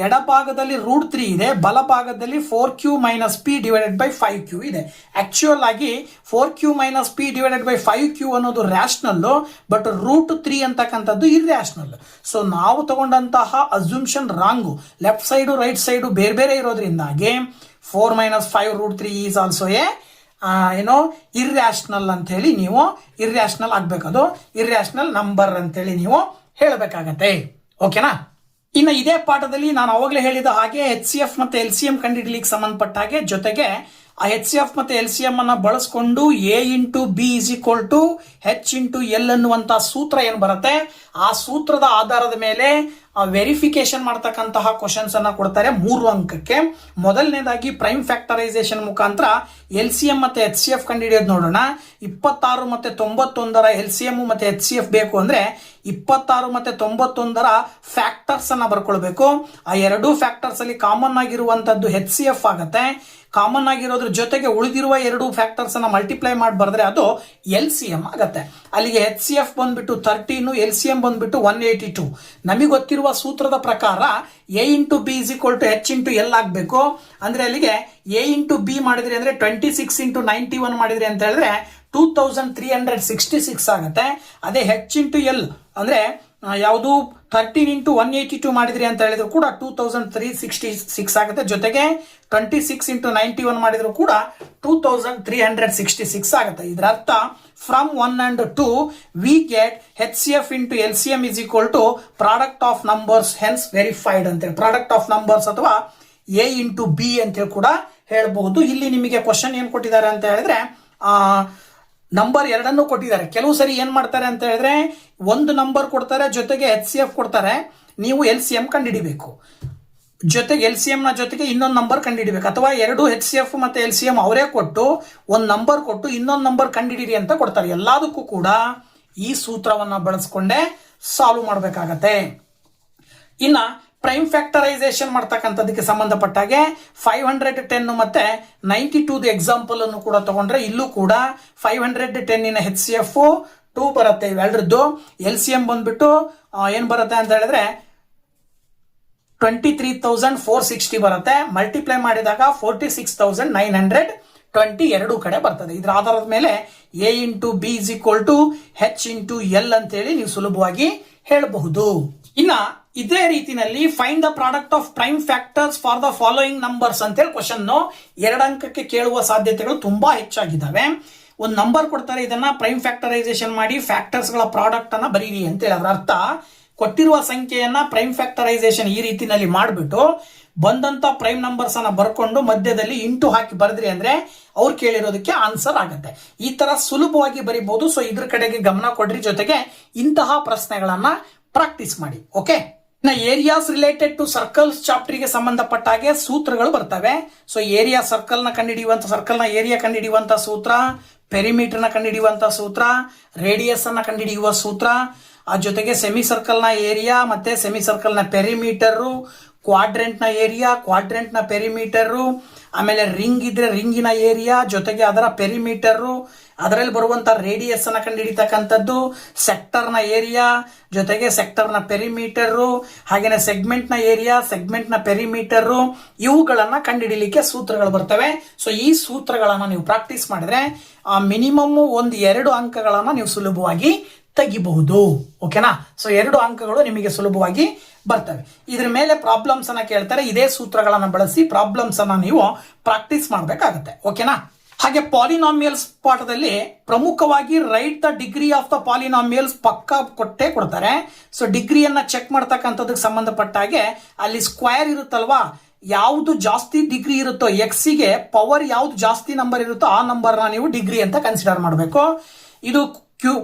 ಎಡಭಾಗದಲ್ಲಿ √3 ಇದೆ, ಬಲಭಾಗದಲ್ಲಿ 4Q - P / 5Q ಇದೆ. ಆಕ್ಚುಯಲ್ ಆಗಿ 4Q - P / 5Q ಅನ್ನೋದು ರ್ಯಾಷನಲ್, ಬಟ್ √3 ಅಂತಕ್ಕಂಥದ್ದು ಇರ್ಯಾಷನಲ್. ಸೊ ನಾವು ತಗೊಂಡಂತಹ assumption wrong. Left side right side ಬೇರೆ ಬೇರೆ ಇರೋದ್ರಿಂದಾಗಿ 4 - 5√3 ಈಸ್ ಆಲ್ಸೋ ಇರ್ಯಾಷನಲ್ ಅಂತ ಹೇಳಿ ನೀವು ಇರ್ಯಾಷನಲ್ ಆಗ್ಬೇಕದು ಇರ್ಯಾಷನಲ್ ನಂಬರ್ ಅಂತೇಳಿ ನೀವು ಹೇಳಬೇಕಾಗತ್ತೆ. ಓಕೆನಾ. ಇನ್ನು ಇದೇ ಪಾಠದಲ್ಲಿ ನಾನು ಅವಾಗಲೇ ಹೇಳಿದ ಹಾಗೆ HCF ಮತ್ತೆ LCM ಕಂಡುಹಿಡಿಯಲಿಕ್ಕೆ ಸಂಬಂಧಪಟ್ಟ ಹಾಗೆ ಜೊತೆಗೆ ಆ HCF ಮತ್ತೆ LCM ಅನ್ನ ಬಳಸ್ಕೊಂಡು A × B = H × L ಅನ್ನುವಂತ ಸೂತ್ರ ಏನು ಬರುತ್ತೆ ಆ ಸೂತ್ರದ ಆಧಾರದ ಮೇಲೆ ವೆರಿಫಿಕೇಶನ್ ಮಾಡ್ತಕ್ಕಂತಹ ಕ್ವಶನ್ಸ್ ಅನ್ನ ಕೊಡ್ತಾರೆ 3 ಅಂಕಕ್ಕೆ. ಮೊದಲನೇದಾಗಿ ಪ್ರೈಮ್ ಫ್ಯಾಕ್ಟರೈಸೇಷನ್ ಮುಖಾಂತರ LCM ಮತ್ತೆ HCF ಕಂಡುಹಿಡಿಯೋದು ನೋಡೋಣ. 26 ಮತ್ತು 91ರ LCM ಮತ್ತೆ HCF ಬೇಕು ಅಂದ್ರೆ 26 ಮತ್ತು 91ರ ಫ್ಯಾಕ್ಟರ್ಸ್ ಅನ್ನ ಬರ್ಕೊಳ್ಬೇಕು. ಆ 2 ಫ್ಯಾಕ್ಟರ್ಸ್ ಅಲ್ಲಿ ಕಾಮನ್ ಆಗಿರುವಂತದ್ದು HCF ಆಗತ್ತೆ. ಕಾಮನ್ ಆಗಿರೋದ್ರ ಜೊತೆಗೆ ಉಳಿದಿರುವ 2 ಫ್ಯಾಕ್ಟರ್ಸ್ ಅನ್ನ ಮಲ್ಟಿಪ್ಲೈ ಮಾಡಿ ಬರೆದ್ರೆ ಅದು LCM ಆಗತ್ತೆ. ಅಲ್ಲಿಗೆ HCF ಬಂದ್ಬಿಟ್ಟು 13, LCM ಬಂದ್ಬಿಟ್ಟು 182. ನಮಗೆ ಗೊತ್ತಿರುವ ಸೂತ್ರದ ಪ್ರಕಾರ A × B = H × L ಆಗಬೇಕು. ಅಂದ್ರೆ ಅಲ್ಲಿಗೆ A × B ಮಾಡಿದ್ರಿ ಅಂದ್ರೆ 26 × 91 ಮಾಡಿದ್ರಿ ಅಂತ ಹೇಳಿದ್ರೆ 2366 ಆಗತ್ತೆ. ಅದೇ H × L ಅಂದ್ರೆ ಯಾವುದು 13 × 182 ಮಾಡಿದ್ರಿ ಅಂತ ಹೇಳಿದ್ರು ಕೂಡ 2366 ಆಗುತ್ತೆ. ಜೊತೆಗೆ 26 × 91 ಮಾಡಿದ್ರು ಕೂಡ 2366 ಆಗುತ್ತೆ. ಇದರ ಅರ್ಥ from 1 and 2 we get HCF × LCM = product of numbers, hence verified ಅಂತೇಳಿ ಪ್ರಾಡಕ್ಟ್ ಆಫ್ ನಂಬರ್ಸ್ ಅಥವಾ A × B ಅಂತೇಳಿ ಕೂಡ ಹೇಳ್ಬಹುದು. ಇಲ್ಲಿ ನಿಮಗೆ ಕ್ವಶನ್ ಏನ್ ಕೊಟ್ಟಿದ್ದಾರೆ ಅಂತ ಹೇಳಿದ್ರೆ ನಂಬರ್ ಎರಡನ್ನು ಕೊಟ್ಟಿದ್ದಾರೆ. ಕೆಲವು ಸರಿ ಏನ್ ಮಾಡ್ತಾರೆ ಅಂತ ಹೇಳಿದ್ರೆ ಒಂದು ನಂಬರ್ ಕೊಡ್ತಾರೆ, ಜೊತೆಗೆ HCF ಕೊಡ್ತಾರೆ, ನೀವು LCM ಕಂಡುಹಿಡಿಬೇಕು. ಜೊತೆಗೆ LCM ನ ಜೊತೆಗೆ ಇನ್ನೊಂದು ನಂಬರ್ ಕಂಡುಹಿಡಿಬೇಕು, ಅಥವಾ ಎರಡು HCF ಮತ್ತೆ LCM ಅವರೇ ಕೊಟ್ಟು ಒಂದು ನಂಬರ್ ಕೊಟ್ಟು ಇನ್ನೊಂದು ನಂಬರ್ ಕಂಡುಹಿಡಿರಿ ಅಂತ ಕೊಡ್ತಾರೆ. ಎಲ್ಲದಕ್ಕೂ ಕೂಡ ಈ ಸೂತ್ರವನ್ನ ಬಳಸ್ಕೊಂಡೇ ಸಾಲ್ವ್ ಮಾಡಬೇಕಾಗತ್ತೆ. ಇನ್ನ ಪ್ರೈಮ್ ಫ್ಯಾಕ್ಟರೈಸೇಷನ್ ಮಾಡ್ತಕ್ಕಂಥದಕ್ಕೆ ಸಂಬಂಧಪಟ್ಟಾಗೆ 510 ಮತ್ತೆ 92 ಎಕ್ಸಾಂಪಲ್ ಅನ್ನು ಕೂಡ ತಗೊಂಡ್ರೆ ಇಲ್ಲೂ ಕೂಡ 510 HCF 2 ಬರುತ್ತೆ. ಇವೆರಡರದ್ದು LCM ಬಂದ್ಬಿಟ್ಟು ಏನ್ ಬರುತ್ತೆ ಅಂತ ಹೇಳಿದ್ರೆ 23,460 ಬರುತ್ತೆ. ಮಲ್ಟಿಪ್ಲೈ ಮಾಡಿದಾಗ 46,920 ಎರಡು ಕಡೆ ಬರ್ತದೆ. ಇದರ ಆಧಾರದ ಮೇಲೆ A into B is equal to H into L ಅಂತೇಳಿ ನೀವು ಸುಲಭವಾಗಿ ಹೇಳಬಹುದು. ಇನ್ನ ಇದೇ ರೀತಿನಲ್ಲಿ find the product of prime factors for the following numbers ಅಂತೇಳಿ ಕ್ವಶನ್ 2 ಅಂಕಕ್ಕೆ ಕೇಳುವ ಸಾಧ್ಯತೆಗಳು ತುಂಬಾ ಹೆಚ್ಚಾಗಿದ್ದಾವೆ. ಒಂದು ನಂಬರ್ ಕೊಡ್ತಾರೆ, ಇದನ್ನ ಪ್ರೈಮ್ ಫ್ಯಾಕ್ಟರೈಸೇಷನ್ ಮಾಡಿ ಫ್ಯಾಕ್ಟರ್ಸ್ ಗಳ ಪ್ರಾಡಕ್ಟ್ ಅನ್ನ ಬರೀರಿ ಅಂತ ಹೇಳಿ. ಅದರ ಅರ್ಥ ಕೊಟ್ಟಿರುವ ಸಂಖ್ಯೆಯನ್ನ ಪ್ರೈಮ್ ಫ್ಯಾಕ್ಟರೈಸೇಷನ್ ಈ ರೀತಿನಲ್ಲಿ ಮಾಡಿಬಿಟ್ಟು ಬಂದಂತ ಪ್ರೈಮ್ ನಂಬರ್ಸ್ ಅನ್ನ ಬರ್ಕೊಂಡು ಮಧ್ಯದಲ್ಲಿ ಇಂಟು ಹಾಕಿ ಬರೆದ್ರಿ ಅಂದ್ರೆ ಅವ್ರು ಕೇಳಿರೋದಕ್ಕೆ ಆನ್ಸರ್ ಆಗುತ್ತೆ. ಈ ತರ ಸುಲಭವಾಗಿ ಬರೀಬಹುದು. ಸೊ ಇದ್ರ ಕಡೆಗೆ ಗಮನ ಕೊಡ್ರಿ, ಜೊತೆಗೆ ಇಂತಹ ಪ್ರಶ್ನೆಗಳನ್ನ ಪ್ರಾಕ್ಟೀಸ್ ಮಾಡಿ. Okay, areas related to circles chapter ಗೆ ಸಂಬಂಧಪಟ್ಟ ಹಾಗೆ ಸೂತ್ರಗಳು ಬರ್ತವೆ. ಸೊ ಏರಿಯಾ ಸರ್ಕಲ್ ನ ಕಂಡುಹಿಡಿಯುವಂತ, ಸರ್ಕಲ್ ನ ಏರಿಯಾ ಕಂಡುಹಿಡಿಯುವಂತ ಸೂತ್ರ, ಪೆರಿಮೀಟರ್ ನ ಕಂಡುಹಿಡಿಯುವಂತ ಸೂತ್ರ, ರೇಡಿಯಸ್ ಅನ್ನ ಕಂಡುಹಿಡಿಯುವ ಸೂತ್ರ, ಆ ಜೊತೆಗೆ ಸೆಮಿ ಸರ್ಕಲ್ ನ ಏರಿಯಾ ಮತ್ತೆ ಸೆಮಿ ಸರ್ಕಲ್ ನ ಪೆರಿಮೀಟರ್, ಕ್ವಾಡ್ರೆಂಟ್ ನ ಏರಿಯಾ, ಕ್ವಾಡ್ರೆಂಟ್ ನ ಪೆರಿಮೀಟರ್, ಆಮೇಲೆ ರಿಂಗ್ ಇದ್ರೆ ರಿಂಗಿನ ಏರಿಯಾ ಜೊತೆಗೆ ಅದರ ಪೆರಿಮೀಟರ್, ಅದರಲ್ಲಿ ಬರುವಂತ ರೇಡಿಯಸ್ ಅನ್ನ ಕಂಡುಹಿಡಿತಕ್ಕಂಥದ್ದು, ಸೆಕ್ಟರ್ ನ ಏರಿಯಾ ಜೊತೆಗೆ ಸೆಕ್ಟರ್ ನ ಪೆರಿಮೀಟರ್, ಹಾಗೇನೆ ಸೆಗ್ಮೆಂಟ್ ನ ಏರಿಯಾ, ಸೆಗ್ಮೆಂಟ್ ನ ಪೆರಿಮೀಟರ್, ಇವುಗಳನ್ನ ಕಂಡುಹಿಡಿಯಲಿಕ್ಕೆ ಸೂತ್ರಗಳು ಬರ್ತವೆ. ಸೊ ಈ ಸೂತ್ರಗಳನ್ನ ನೀವು ಪ್ರಾಕ್ಟೀಸ್ ಮಾಡಿದ್ರೆ ಮಿನಿಮಮ್ 1-2 ಅಂಕಗಳನ್ನ ನೀವು ಸುಲಭವಾಗಿ ತೆಗಿಬಹುದು. ಓಕೆನಾ? ಸೊ 2 ಅಂಕಗಳು ನಿಮಗೆ ಸುಲಭವಾಗಿ ಬರ್ತವೆ. ಇದ್ರ ಮೇಲೆ ಪ್ರಾಬ್ಲಮ್ಸ್ ಅನ್ನ ಕೇಳ್ತಾರೆ, ಇದೇ ಸೂತ್ರಗಳನ್ನ ಬಳಸಿ ಪ್ರಾಬ್ಲಮ್ಸ್ ಅನ್ನ ನೀವು ಪ್ರಾಕ್ಟೀಸ್ ಮಾಡಬೇಕಾಗತ್ತೆ. ಓಕೆನಾ? ಹಾಗೆ ಪಾಲಿನಾಮಿಯಲ್ಸ್ ಪಾಠದಲ್ಲಿ ಪ್ರಮುಖವಾಗಿ right the degree of the polynomials ಪಕ್ಕ ಕೊಟ್ಟೆ ಕೊಡ್ತಾರೆ. ಸೊ ಡಿಗ್ರಿಯನ್ನ ಚೆಕ್ ಮಾಡ್ತಕ್ಕಂಥದಕ್ಕೆ ಸಂಬಂಧಪಟ್ಟ ಹಾಗೆ ಅಲ್ಲಿ ಸ್ಕ್ವೇರ್ ಇರುತ್ತಲ್ವಾ, ಯಾವುದು ಜಾಸ್ತಿ ಡಿಗ್ರಿ ಇರುತ್ತೋ, ಎಕ್ಸಿಗೆ ಪವರ್ ಯಾವ್ದು ಜಾಸ್ತಿ ನಂಬರ್ ಇರುತ್ತೋ ಆ ನಂಬರ್ನ ನೀವು ಡಿಗ್ರಿ ಅಂತ ಕನ್ಸಿಡರ್ ಮಾಡಬೇಕು. ಇದು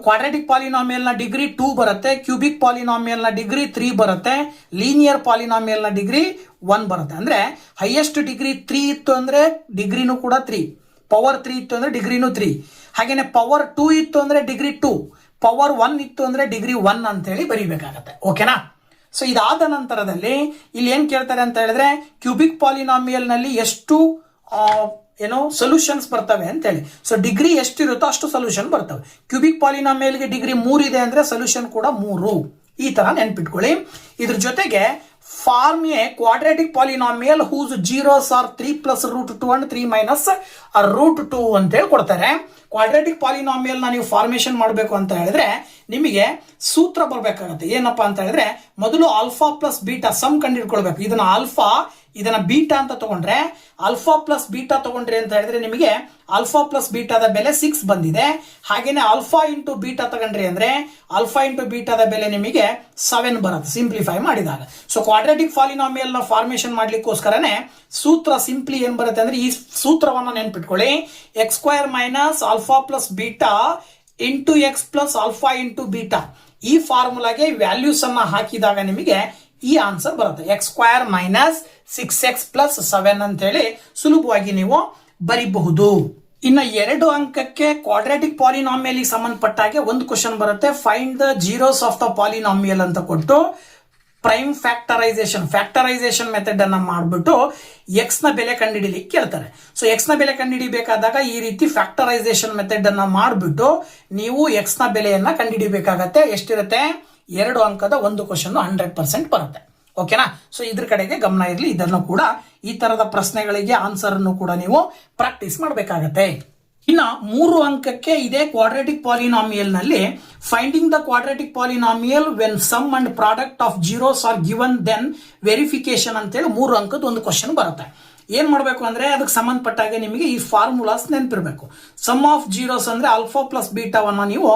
ಕ್ವಾಡ್ರಾಟಿಕ್ ಪಾಲಿನಾಮಿಯಲ್ ನ ಡಿಗ್ರಿ 2 ಬರುತ್ತೆ, ಕ್ಯೂಬಿಕ್ ಪಾಲಿನಾಮಿಯಲ್ ನ ಡಿಗ್ರಿ 3 ಬರುತ್ತೆ, ಲೀನಿಯರ್ ಪಾಲಿನಾಮಿಯಲ್ ನ ಡಿಗ್ರಿ 1 ಬರುತ್ತೆ. ಅಂದ್ರೆ ಹೈಯೆಸ್ಟ್ ಡಿಗ್ರಿ 3 ಇತ್ತು ಅಂದ್ರೆ ಡಿಗ್ರಿನೂ ಕೂಡ 3, ಪವರ್ 3 ಇತ್ತು ಅಂದ್ರೆ ಡಿಗ್ರಿನೂ 3, ಹಾಗೇನೆ ಪವರ್ 2 ಇತ್ತು ಅಂದ್ರೆ ಡಿಗ್ರಿ 2, ಪವರ್ 1 ಇತ್ತು ಅಂದ್ರೆ ಡಿಗ್ರಿ 1 ಅಂತ ಹೇಳಿ ಬರೀಬೇಕಾಗತ್ತೆ. ಓಕೆನಾ? ಸೊ ಇದಾದ ನಂತರದಲ್ಲಿ ಇಲ್ಲಿ ಏನ್ ಕೇಳ್ತಾರೆ ಅಂತ ಹೇಳಿದ್ರೆ ಕ್ಯೂಬಿಕ್ ಪಾಲಿನಾಮಿಯಲ್ ನಲ್ಲಿ ಎಷ್ಟು ಸೊಲ್ಯೂಷನ್ಸ್ ಬರ್ತವೆ ಅಂತ ಹೇಳಿ. ಸೊ ಡಿಗ್ರಿ ಎಷ್ಟಿರುತ್ತೋ ಅಷ್ಟು ಸೊಲ್ಯೂಷನ್ ಬರ್ತವೆ. ಕ್ಯೂಬಿಕ್ ಪಾಲಿನಾಮಿಯಲ್ಗೆ ಡಿಗ್ರಿ 3 ಇದೆ ಅಂದ್ರೆ ಸೊಲ್ಯೂಷನ್ ಕೂಡ 3. ಈ ತರ ನೆನ್ಪಿಟ್ಕೊಳ್ಳಿ. ಇದ್ರ ಜೊತೆಗೆ form a quadratic polynomial whose zeros are 3 + √2 and 3 - √2 ಅಂತ ಹೇಳಿ ಕೊಡ್ತಾರೆ. ಕ್ವಾಡ್ರಾಟಿಕ್ ಪಾಲಿನಾಮಿಯಲ್ ನ ನೀವು ಫಾರ್ಮೇಶನ್ ಮಾಡಬೇಕು ಅಂತ ಹೇಳಿದ್ರೆ ನಿಮಗೆ ಸೂತ್ರ ಬರಬೇಕಾಗುತ್ತೆ. ಏನಪ್ಪಾ ಅಂತ ಹೇಳಿದ್ರೆ ಮೊದಲು ಆಲ್ಫಾ ಪ್ಲಸ್ ಬೀಟಾ ಸಮ್ ಕಂಡುಹಿಡ್ಕೊಳ್ಬೇಕು. ಇದನ್ನ ಆಲ್ಫಾ, ಇದನ್ನ ಬೀಟಾ ಅಂತ ತಗೊಂಡ್ರೆ, ಆಲ್ಫಾ ಪ್ಲಸ್ ಬೀಟಾ ತಗೊಂಡ್ರಿ ಅಂತ ಹೇಳಿದ್ರೆ ನಿಮಗೆ ಆಲ್ಫಾ ಪ್ಲಸ್ ಬೀಟಾದ ಬೆಲೆ 6 ಬಂದಿದೆ. ಹಾಗೇನೆ ಆಲ್ಫಾ ಇಂಟು ಬೀಟಾ ತಗೊಂಡ್ರಿ ಅಂದ್ರೆ ಆಲ್ಫಾ ಇಂಟು ಬೀಟಾದ ಬೆಲೆ ನಿಮಗೆ 7 ಬರುತ್ತೆ ಸಿಂಪ್ಲಿಫೈ ಮಾಡಿದಾಗ. ಸೊ ಕ್ವಾಡ್ರಾಟಿಕ್ ಪಾಲಿನಾಮಿಯಲ್ ನ ಫಾರ್ಮೇಶನ್ ಮಾಡ್ಲಿಕ್ಕೋಸ್ಕರನೇ ಸೂತ್ರ ಸಿಂಪ್ಲಿ ಏನ್ ಬರುತ್ತೆ ಅಂದ್ರೆ ಈ ಸೂತ್ರವನ್ನ ನೆನ್ಪಿಟ್ಕೊಳ್ಳಿ. x² - alpha plus beta into x plus alpha into beta. ಈ ಫಾರ್ಮುಲಾಗೆ ವ್ಯಾಲ್ಯೂಸ್ ಅನ್ನ ಹಾಕಿದಾಗ ನಿಮಗೆ ಈ ಆನ್ಸರ್ ಬರುತ್ತೆ. x² - 6x + 7 ಅಂತ ಹೇಳಿ ಸುಲಭವಾಗಿ ನೀವು ಬರೀಬಹುದು. ಇನ್ನು 2 ಅಂಕಕ್ಕೆ ಕ್ವಾಡ್ರಾಟಿಕ್ ಪಾಲಿನಾಮಿಯಲ್ ಸಂಬಂಧಪಟ್ಟಾಗೆ ಒಂದು ಕ್ವಶನ್ ಬರುತ್ತೆ. Find the zeros of the polynomial ಅಂತ ಕೊಟ್ಟು ಪ್ರೈಮ್ ಫ್ಯಾಕ್ಟರೈಸೇಷನ್ ಮೆಥಡ್ ಅನ್ನ ಮಾಡಿಬಿಟ್ಟು ಎಕ್ಸ್ ನ ಬೆಲೆ ಕಂಡುಹಿಡಿಲಿಕ್ಕೆ ಕೇಳ್ತಾರೆ. ಸೊ ಎಕ್ಸ್ ನ ಬೆಲೆ ಕಂಡುಹಿಡಿಬೇಕಾದಾಗ ಈ ರೀತಿ ಫ್ಯಾಕ್ಟರೈಸೇಷನ್ ಮೆಥಡ್ ಅನ್ನ ಮಾಡಿಬಿಟ್ಟು ನೀವು ಎಕ್ಸ್ ನ ಬೆಲೆಯನ್ನ ಕಂಡುಹಿಡಿಬೇಕಾಗತ್ತೆ. ಎಷ್ಟಿರುತ್ತೆ? 2 ಅಂಕದ ಒಂದು ಕ್ವಶನ್ 100% ಬರುತ್ತೆ. ಓಕೆನಾ? ಸೊ ಇದ್ರ ಕಡೆಗೆ ಗಮನ ಇರಲಿ. ಇದನ್ನು ಕೂಡ ಈ ತರದ ಪ್ರಶ್ನೆಗಳಿಗೆ ಆನ್ಸರ್ ಅನ್ನು ಕೂಡ ನೀವು ಪ್ರಾಕ್ಟೀಸ್ ಮಾಡಬೇಕಾಗತ್ತೆ. ಇನ್ನ 3 ಅಂಕಕ್ಕೆ ಇದೇ ಕ್ವಾಡ್ರಾಟಿಕ್ ಪಾಲಿನಾಮಿಯಲ್ ನಲ್ಲಿ finding the quadratic polynomial when sum and product of zeros are given then verification ಅಂತೇಳಿ 3 ಅಂಕದ ಒಂದು ಕ್ವಶನ್ ಬರುತ್ತೆ. ಏನ್ ಮಾಡಬೇಕು ಅಂದ್ರೆ ಅದಕ್ಕೆ ಸಂಬಂಧಪಟ್ಟಾಗೆ ನಿಮಗೆ ಈ ಫಾರ್ಮುಲಾಸ್ ನೆನಪಿರಬೇಕು. ಸಮ್ ಆಫ್ ಜೀರೋಸ್ ಅಂದ್ರೆ ಆಲ್ಫಾ ಪ್ಲಸ್ ಬೀಟಾವನ್ನ ನೀವು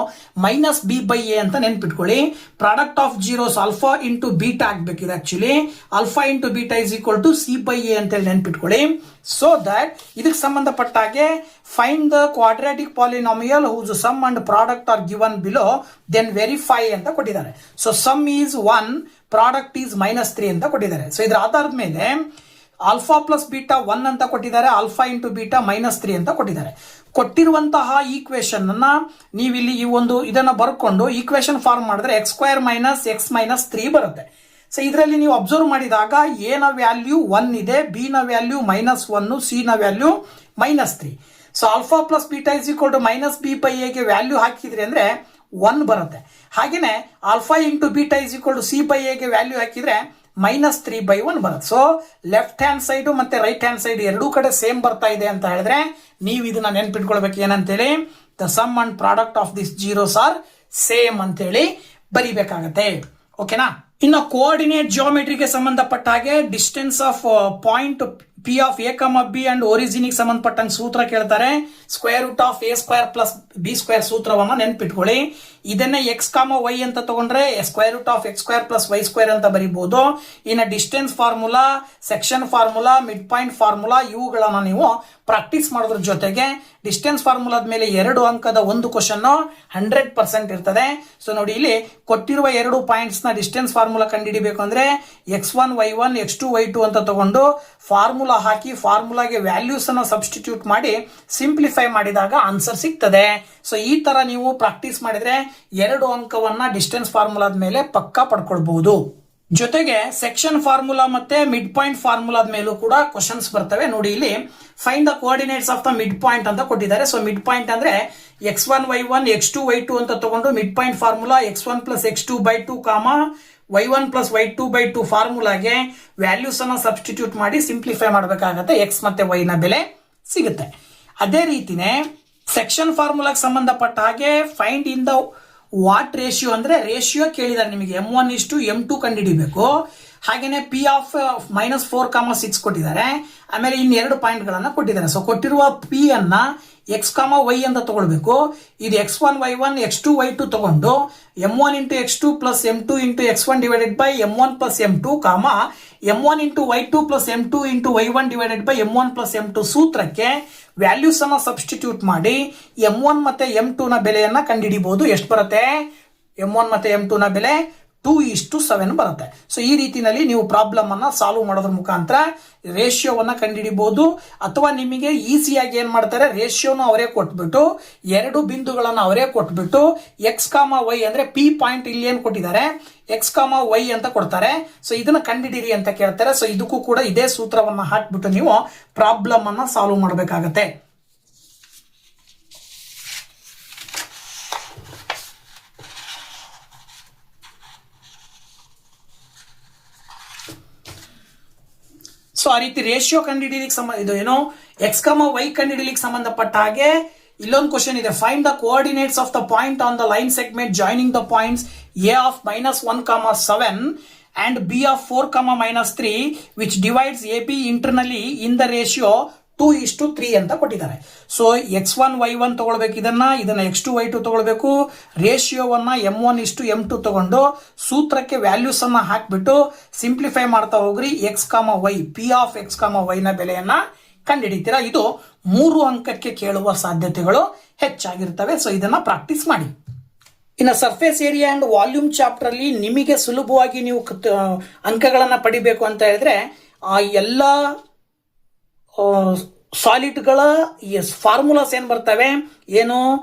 ಮೈನಸ್ ಬಿ ಬೈ ಎ ಅಂತ ನೆನ್ಪಿಟ್ಕೊಳ್ಳಿ. Product of zeros alpha into beta ಆಗ್ಬೇಕಿದೆ. Actually alpha into beta is equal to C by A ಅಂತೇಳಿ ನೆನ್ಪಿಟ್ಕೊಳ್ಳಿ. ಸೊ ದಟ್ ಇದಕ್ಕೆ ಸಂಬಂಧಪಟ್ಟಾಗೆ find the quadratic polynomial whose sum and product are given below then verify ಅಂತ ಕೊಟ್ಟಿದ್ದಾರೆ. So sum is 1, product is -3 ಅಂತ ಕೊಟ್ಟಿದ್ದಾರೆ. So ಇದರ ಆಧಾರದ ಮೇಲೆ ಆಲ್ಫಾ ಪ್ಲಸ್ ಬೀಟಾ 1 ಅಂತ ಕೊಟ್ಟಿದ್ದಾರೆ, ಆಲ್ಫಾ ಇಂಟು ಬೀಟಾ -3 ಅಂತ ಕೊಟ್ಟಿದ್ದಾರೆ. ಕೊಟ್ಟಿರುವಂತಹ ಈಕ್ವೇಶನ್ ಅನ್ನ ನೀವಿಲ್ಲಿ ಈ ಒಂದು ಇದನ್ನ ಬರ್ಕೊಂಡು ಈಕ್ವೇಶನ್ ಫಾರ್ಮ್ ಮಾಡಿದ್ರೆ x² - x - 3 ಬರುತ್ತೆ. ಸೊ ಇದರಲ್ಲಿ ನೀವು ಅಬ್ಸರ್ವ್ ಮಾಡಿದಾಗ ಎ ನ ವ್ಯಾಲ್ಯೂ 1 ಇದೆ, ಬಿ ನ ವ್ಯಾಲ್ಯೂ -1, ಸಿ ನ value -3. So alpha plus beta is equal to -b by A ಗೆ ವ್ಯಾಲ್ಯೂ ಹಾಕಿದ್ರಿ ಅಂದ್ರೆ 1 ಬರುತ್ತೆ. ಹಾಗೇನೆ alpha into beta is equal to C by A ಗೆ ವ್ಯಾಲ್ಯೂ ಹಾಕಿದ್ರೆ -3/1 ಬರುತ್ತೆ. ಸೊ ಲೆಫ್ಟ್ ಹ್ಯಾಂಡ್ ಸೈಡ್ ಮತ್ತೆ ರೈಟ್ ಹ್ಯಾಂಡ್ ಸೈಡ್ ಎರಡೂ ಕಡೆ ಸೇಮ್ ಬರ್ತಾ ಇದೆ ಅಂತ ಹೇಳಿದ್ರೆ ನೀವು ಇದನ್ನ ನೆನ್ಪಿಟ್ಕೊಳ್ಬೇಕು. ಏನಂತೇಳಿ the sum and product of this zeros are same ಅಂತೇಳಿ ಬರಿಬೇಕಾಗತ್ತೆ. ಓಕೆನಾ. ಇನ್ನು ಕೋಆರ್ಡಿನೇಟ್ ಜಿಯೋಮೆಟ್ರಿಗೆ ಸಂಬಂಧಪಟ್ಟ ಹಾಗೆ distance of point P of A comma B and ಒರಿಜಿನಿಗೆ ಸಂಬಂಧಪಟ್ಟಂಗೆ ಸೂತ್ರ ಕೇಳ್ತಾರೆ. Square root of a² plus b² ಸೂತ್ರವನ್ನ ನೆನ್ಪಿಟ್ಕೊಳ್ಳಿ. ಇದನ್ನೇ x, y ಅಂತ ತಗೊಂಡ್ರೆ square root of x² plus y² ಅಂತ ಬರೀಬಹುದು. ಇನ್ನು distance formula, section formula, mid point formula ಇವುಗಳನ್ನ ನೀವು ಪ್ರಾಕ್ಟೀಸ್ ಮಾಡೋದ್ರ ಜೊತೆಗೆ ಡಿಸ್ಟೆನ್ಸ್ ಫಾರ್ಮುಲಾದ ಮೇಲೆ 2 ಅಂಕದ ಒಂದು ಕ್ವಶನ್ 100% ಇರ್ತದೆ. ಸೊ ನೋಡಿ ಇಲ್ಲಿ ಕೊಟ್ಟಿರುವ 2 ಪಾಯಿಂಟ್ಸ್ ನ ಡಿಸ್ಟೆನ್ಸ್ ಫಾರ್ಮುಲಾ ಕಂಡುಹಿಡಿಬೇಕು ಅಂದ್ರೆ x1 y1 x2 y2 ಅಂತ ತಗೊಂಡು ಫಾರ್ಮುಲಾ ಹಾಕಿ ಫಾರ್ಮುಲಾಗೆ ವ್ಯಾಲ್ಯೂಸ್ ಅನ್ನ ಸಬ್ಸ್ಟಿಟ್ಯೂಟ್ ಮಾಡಿ ಸಿಂಪ್ಲಿಫೈ ಮಾಡಿದಾಗ ಆನ್ಸರ್ ಸಿಗ್ತದೆ. ಸೊ ಈ ತರ ನೀವು ಪ್ರಾಕ್ಟೀಸ್ ಮಾಡಿದ್ರೆ 2 ಅಂಕವನ್ನ ಡಿಸ್ಟೆನ್ಸ್ ಫಾರ್ಮುಲಾದ ಮೇಲೆ ಪಕ್ಕಾ ಪಡ್ಕೊಳ್ಬಹುದು. ಜೊತೆಗೆ ಸೆಕ್ಷನ್ ಫಾರ್ಮುಲಾ ಮತ್ತೆ ಮಿಡ್ ಪಾಯಿಂಟ್ ಫಾರ್ಮುಲಾದ ಮೇಲೂ ಕೂಡ ಕ್ವಶನ್ಸ್ ಬರ್ತವೆ. ನೋಡಿ ಇಲ್ಲಿ find the coordinates of the mid point ಅಂತ ಕೊಟ್ಟಿದ್ದಾರೆ. ಸೊ ಮಿಡ್ ಪಾಯಿಂಟ್ ಅಂದ್ರೆ x1 y1 x2 y2 ಅಂತ ತಗೊಂಡು mid point formula x1 plus x2 by 2 y1 plus y2 by 2 ಫಾರ್ಮುಲಾಗೆ ವ್ಯಾಲ್ಯೂಸ್ ಅನ್ನ ಸಬ್ಸ್ಟಿಟ್ಯೂಟ್ ಮಾಡಿ ಸಿಂಪ್ಲಿಫೈ ಮಾಡಬೇಕಾಗತ್ತೆ. x ಮತ್ತೆ y ನ ಬೆಲೆ ಸಿಗುತ್ತೆ. ಅದೇ ರೀತಿನೇ ಸೆಕ್ಷನ್ ಫಾರ್ಮುಲಾಗೆ ಸಂಬಂಧಪಟ್ಟ ಹಾಗೆ find in the what ratio ಅಂದ್ರೆ ರೇಷಿಯೋ ಕೇಳಿದ್ದಾರೆ ನಿಮಗೆ m1:m2 ಕಂಡುಹಿಡಿಬೇಕು. ಹಾಗೇನೆ ಪಿ ಆಫ್ -4, 6 ಕೊಟ್ಟಿದ್ದಾರೆ. ಆಮೇಲೆ ಇನ್ನು 2 ಪಾಯಿಂಟ್ ಗಳನ್ನ ಕೊಟ್ಟಿದ್ದಾರೆ. ಸೊ ಕೊಟ್ಟಿರುವ ಪಿ ಅನ್ನ x, y ಅಂತ ತಗೊಳ್ಬೇಕು. ಇದು x1 y1 x2 y2 ತಗೊಂಡು m1 into x2 plus m2 into x1 divided by m1 plus m2 m1 into y2 plus m2 into y1 divided by m1 plus m2 ಸೂತ್ರಕ್ಕೆ values ಅನ್ನ substitute ಮಾಡಿ m1 ಮತ್ತೆ m2 ನ ಬೆಲೆಯನ್ನ ಕಂಡುಹಿಡಿಬಹುದು. ಎಷ್ಟು ಬರುತ್ತೆ? m1 ಮತ್ತೆ m2 ನ ಬೆಲೆ 2:7 ಬರುತ್ತೆ. ಸೊ ಈ ರೀತಿಯಲ್ಲಿ ನೀವು ಪ್ರಾಬ್ಲಮ್ ಅನ್ನ ಸಾಲ್ವ್ ಮಾಡೋದ್ರ ಮುಖಾಂತರ ರೇಷಿಯೋವನ್ನ ಕಂಡುಹಿಡಿಬಹುದು. ಅಥವಾ ನಿಮಗೆ ಈಸಿಯಾಗಿ ಏನ್ ಮಾಡ್ತಾರೆ, ರೇಷಿಯೋನ ಅವರೇ ಕೊಟ್ಬಿಟ್ಟು 2 ಬಿಂದುಗಳನ್ನ ಅವರೇ ಕೊಟ್ಬಿಟ್ಟು x, y ಅಂದ್ರೆ ಪಿ ಪಾಯಿಂಟ್ ಇಲ್ಲಿ ಏನ್ ಕೊಟ್ಟಿದ್ದಾರೆ x, y ಅಂತ ಕೊಡ್ತಾರೆ. ಸೊ ಇದನ್ನ ಕಂಡುಹಿಡಿರಿ ಅಂತ ಕೇಳ್ತಾರೆ. ಸೊ ಇದಕ್ಕೂ ಕೂಡ ಇದೇ ಸೂತ್ರವನ್ನ ಹಾಕ್ಬಿಟ್ಟು ನೀವು ಪ್ರಾಬ್ಲಮ್ ಅನ್ನ ಸಾಲ್ವ್ ಮಾಡಬೇಕಾಗತ್ತೆ. ಸೊ ಆ ರೀತಿ ರೇಷಿಯೋ ಕಂಡುಹಿಡಿಯಲಿಕ್ಕೆ ಇದು ಏನೋ x, y ಕಂಡುಹಿಡಿಯಲಿಕ್ಕೆ ಸಂಬಂಧಪಟ್ಟ ಹಾಗೆ ಇಲ್ಲೊಂದು ಕ್ವಶನ್ ಇದೆ. Find the coordinates of the point on the line segment joining the points a of -1, 7 and b of 4, -3 which divides AB internally in the ratio 2:3 ಅಂತ ಕೊಟ್ಟಿದ್ದಾರೆ. ಸೊ x1 y1 ತಗೊಳ್ಬೇಕು, ಇದನ್ನ x2 y2 ತಗೊಳ್ಬೇಕು. ರೇಷಿಯೋವನ್ನ m1:m2 ತಗೊಂಡು ಸೂತ್ರಕ್ಕೆ values ಅನ್ನ ಹಾಕ್ಬಿಟ್ಟು simplify ಮಾಡ್ತಾ ಹೋಗ್ರಿ. x, y P of x, y ನ ಬೆಲೆಯನ್ನ ಕಂಡುಹಿಡಿತೀರಾ. ಇದು 3 ಅಂಕಕ್ಕೆ ಕೇಳುವ ಸಾಧ್ಯತೆಗಳು ಹೆಚ್ಚಾಗಿರ್ತವೆ. ಸೊ ಇದನ್ನ ಪ್ರಾಕ್ಟೀಸ್ ಮಾಡಿ. ಇನ್ನು surface area and volume chapter ಅಲ್ಲಿ ನಿಮಗೆ ಸುಲಭವಾಗಿ ನೀವು ಅಂಕಗಳನ್ನ ಪಡಿಬೇಕು ಅಂತ ಹೇಳಿದ್ರೆ ಆ ಎಲ್ಲ ಸಾಲಿಡ್ಗಳ ಫಾರ್ಮುಲಾಸ್ ಏನ್ ಬರ್ತವೆ, ಏನು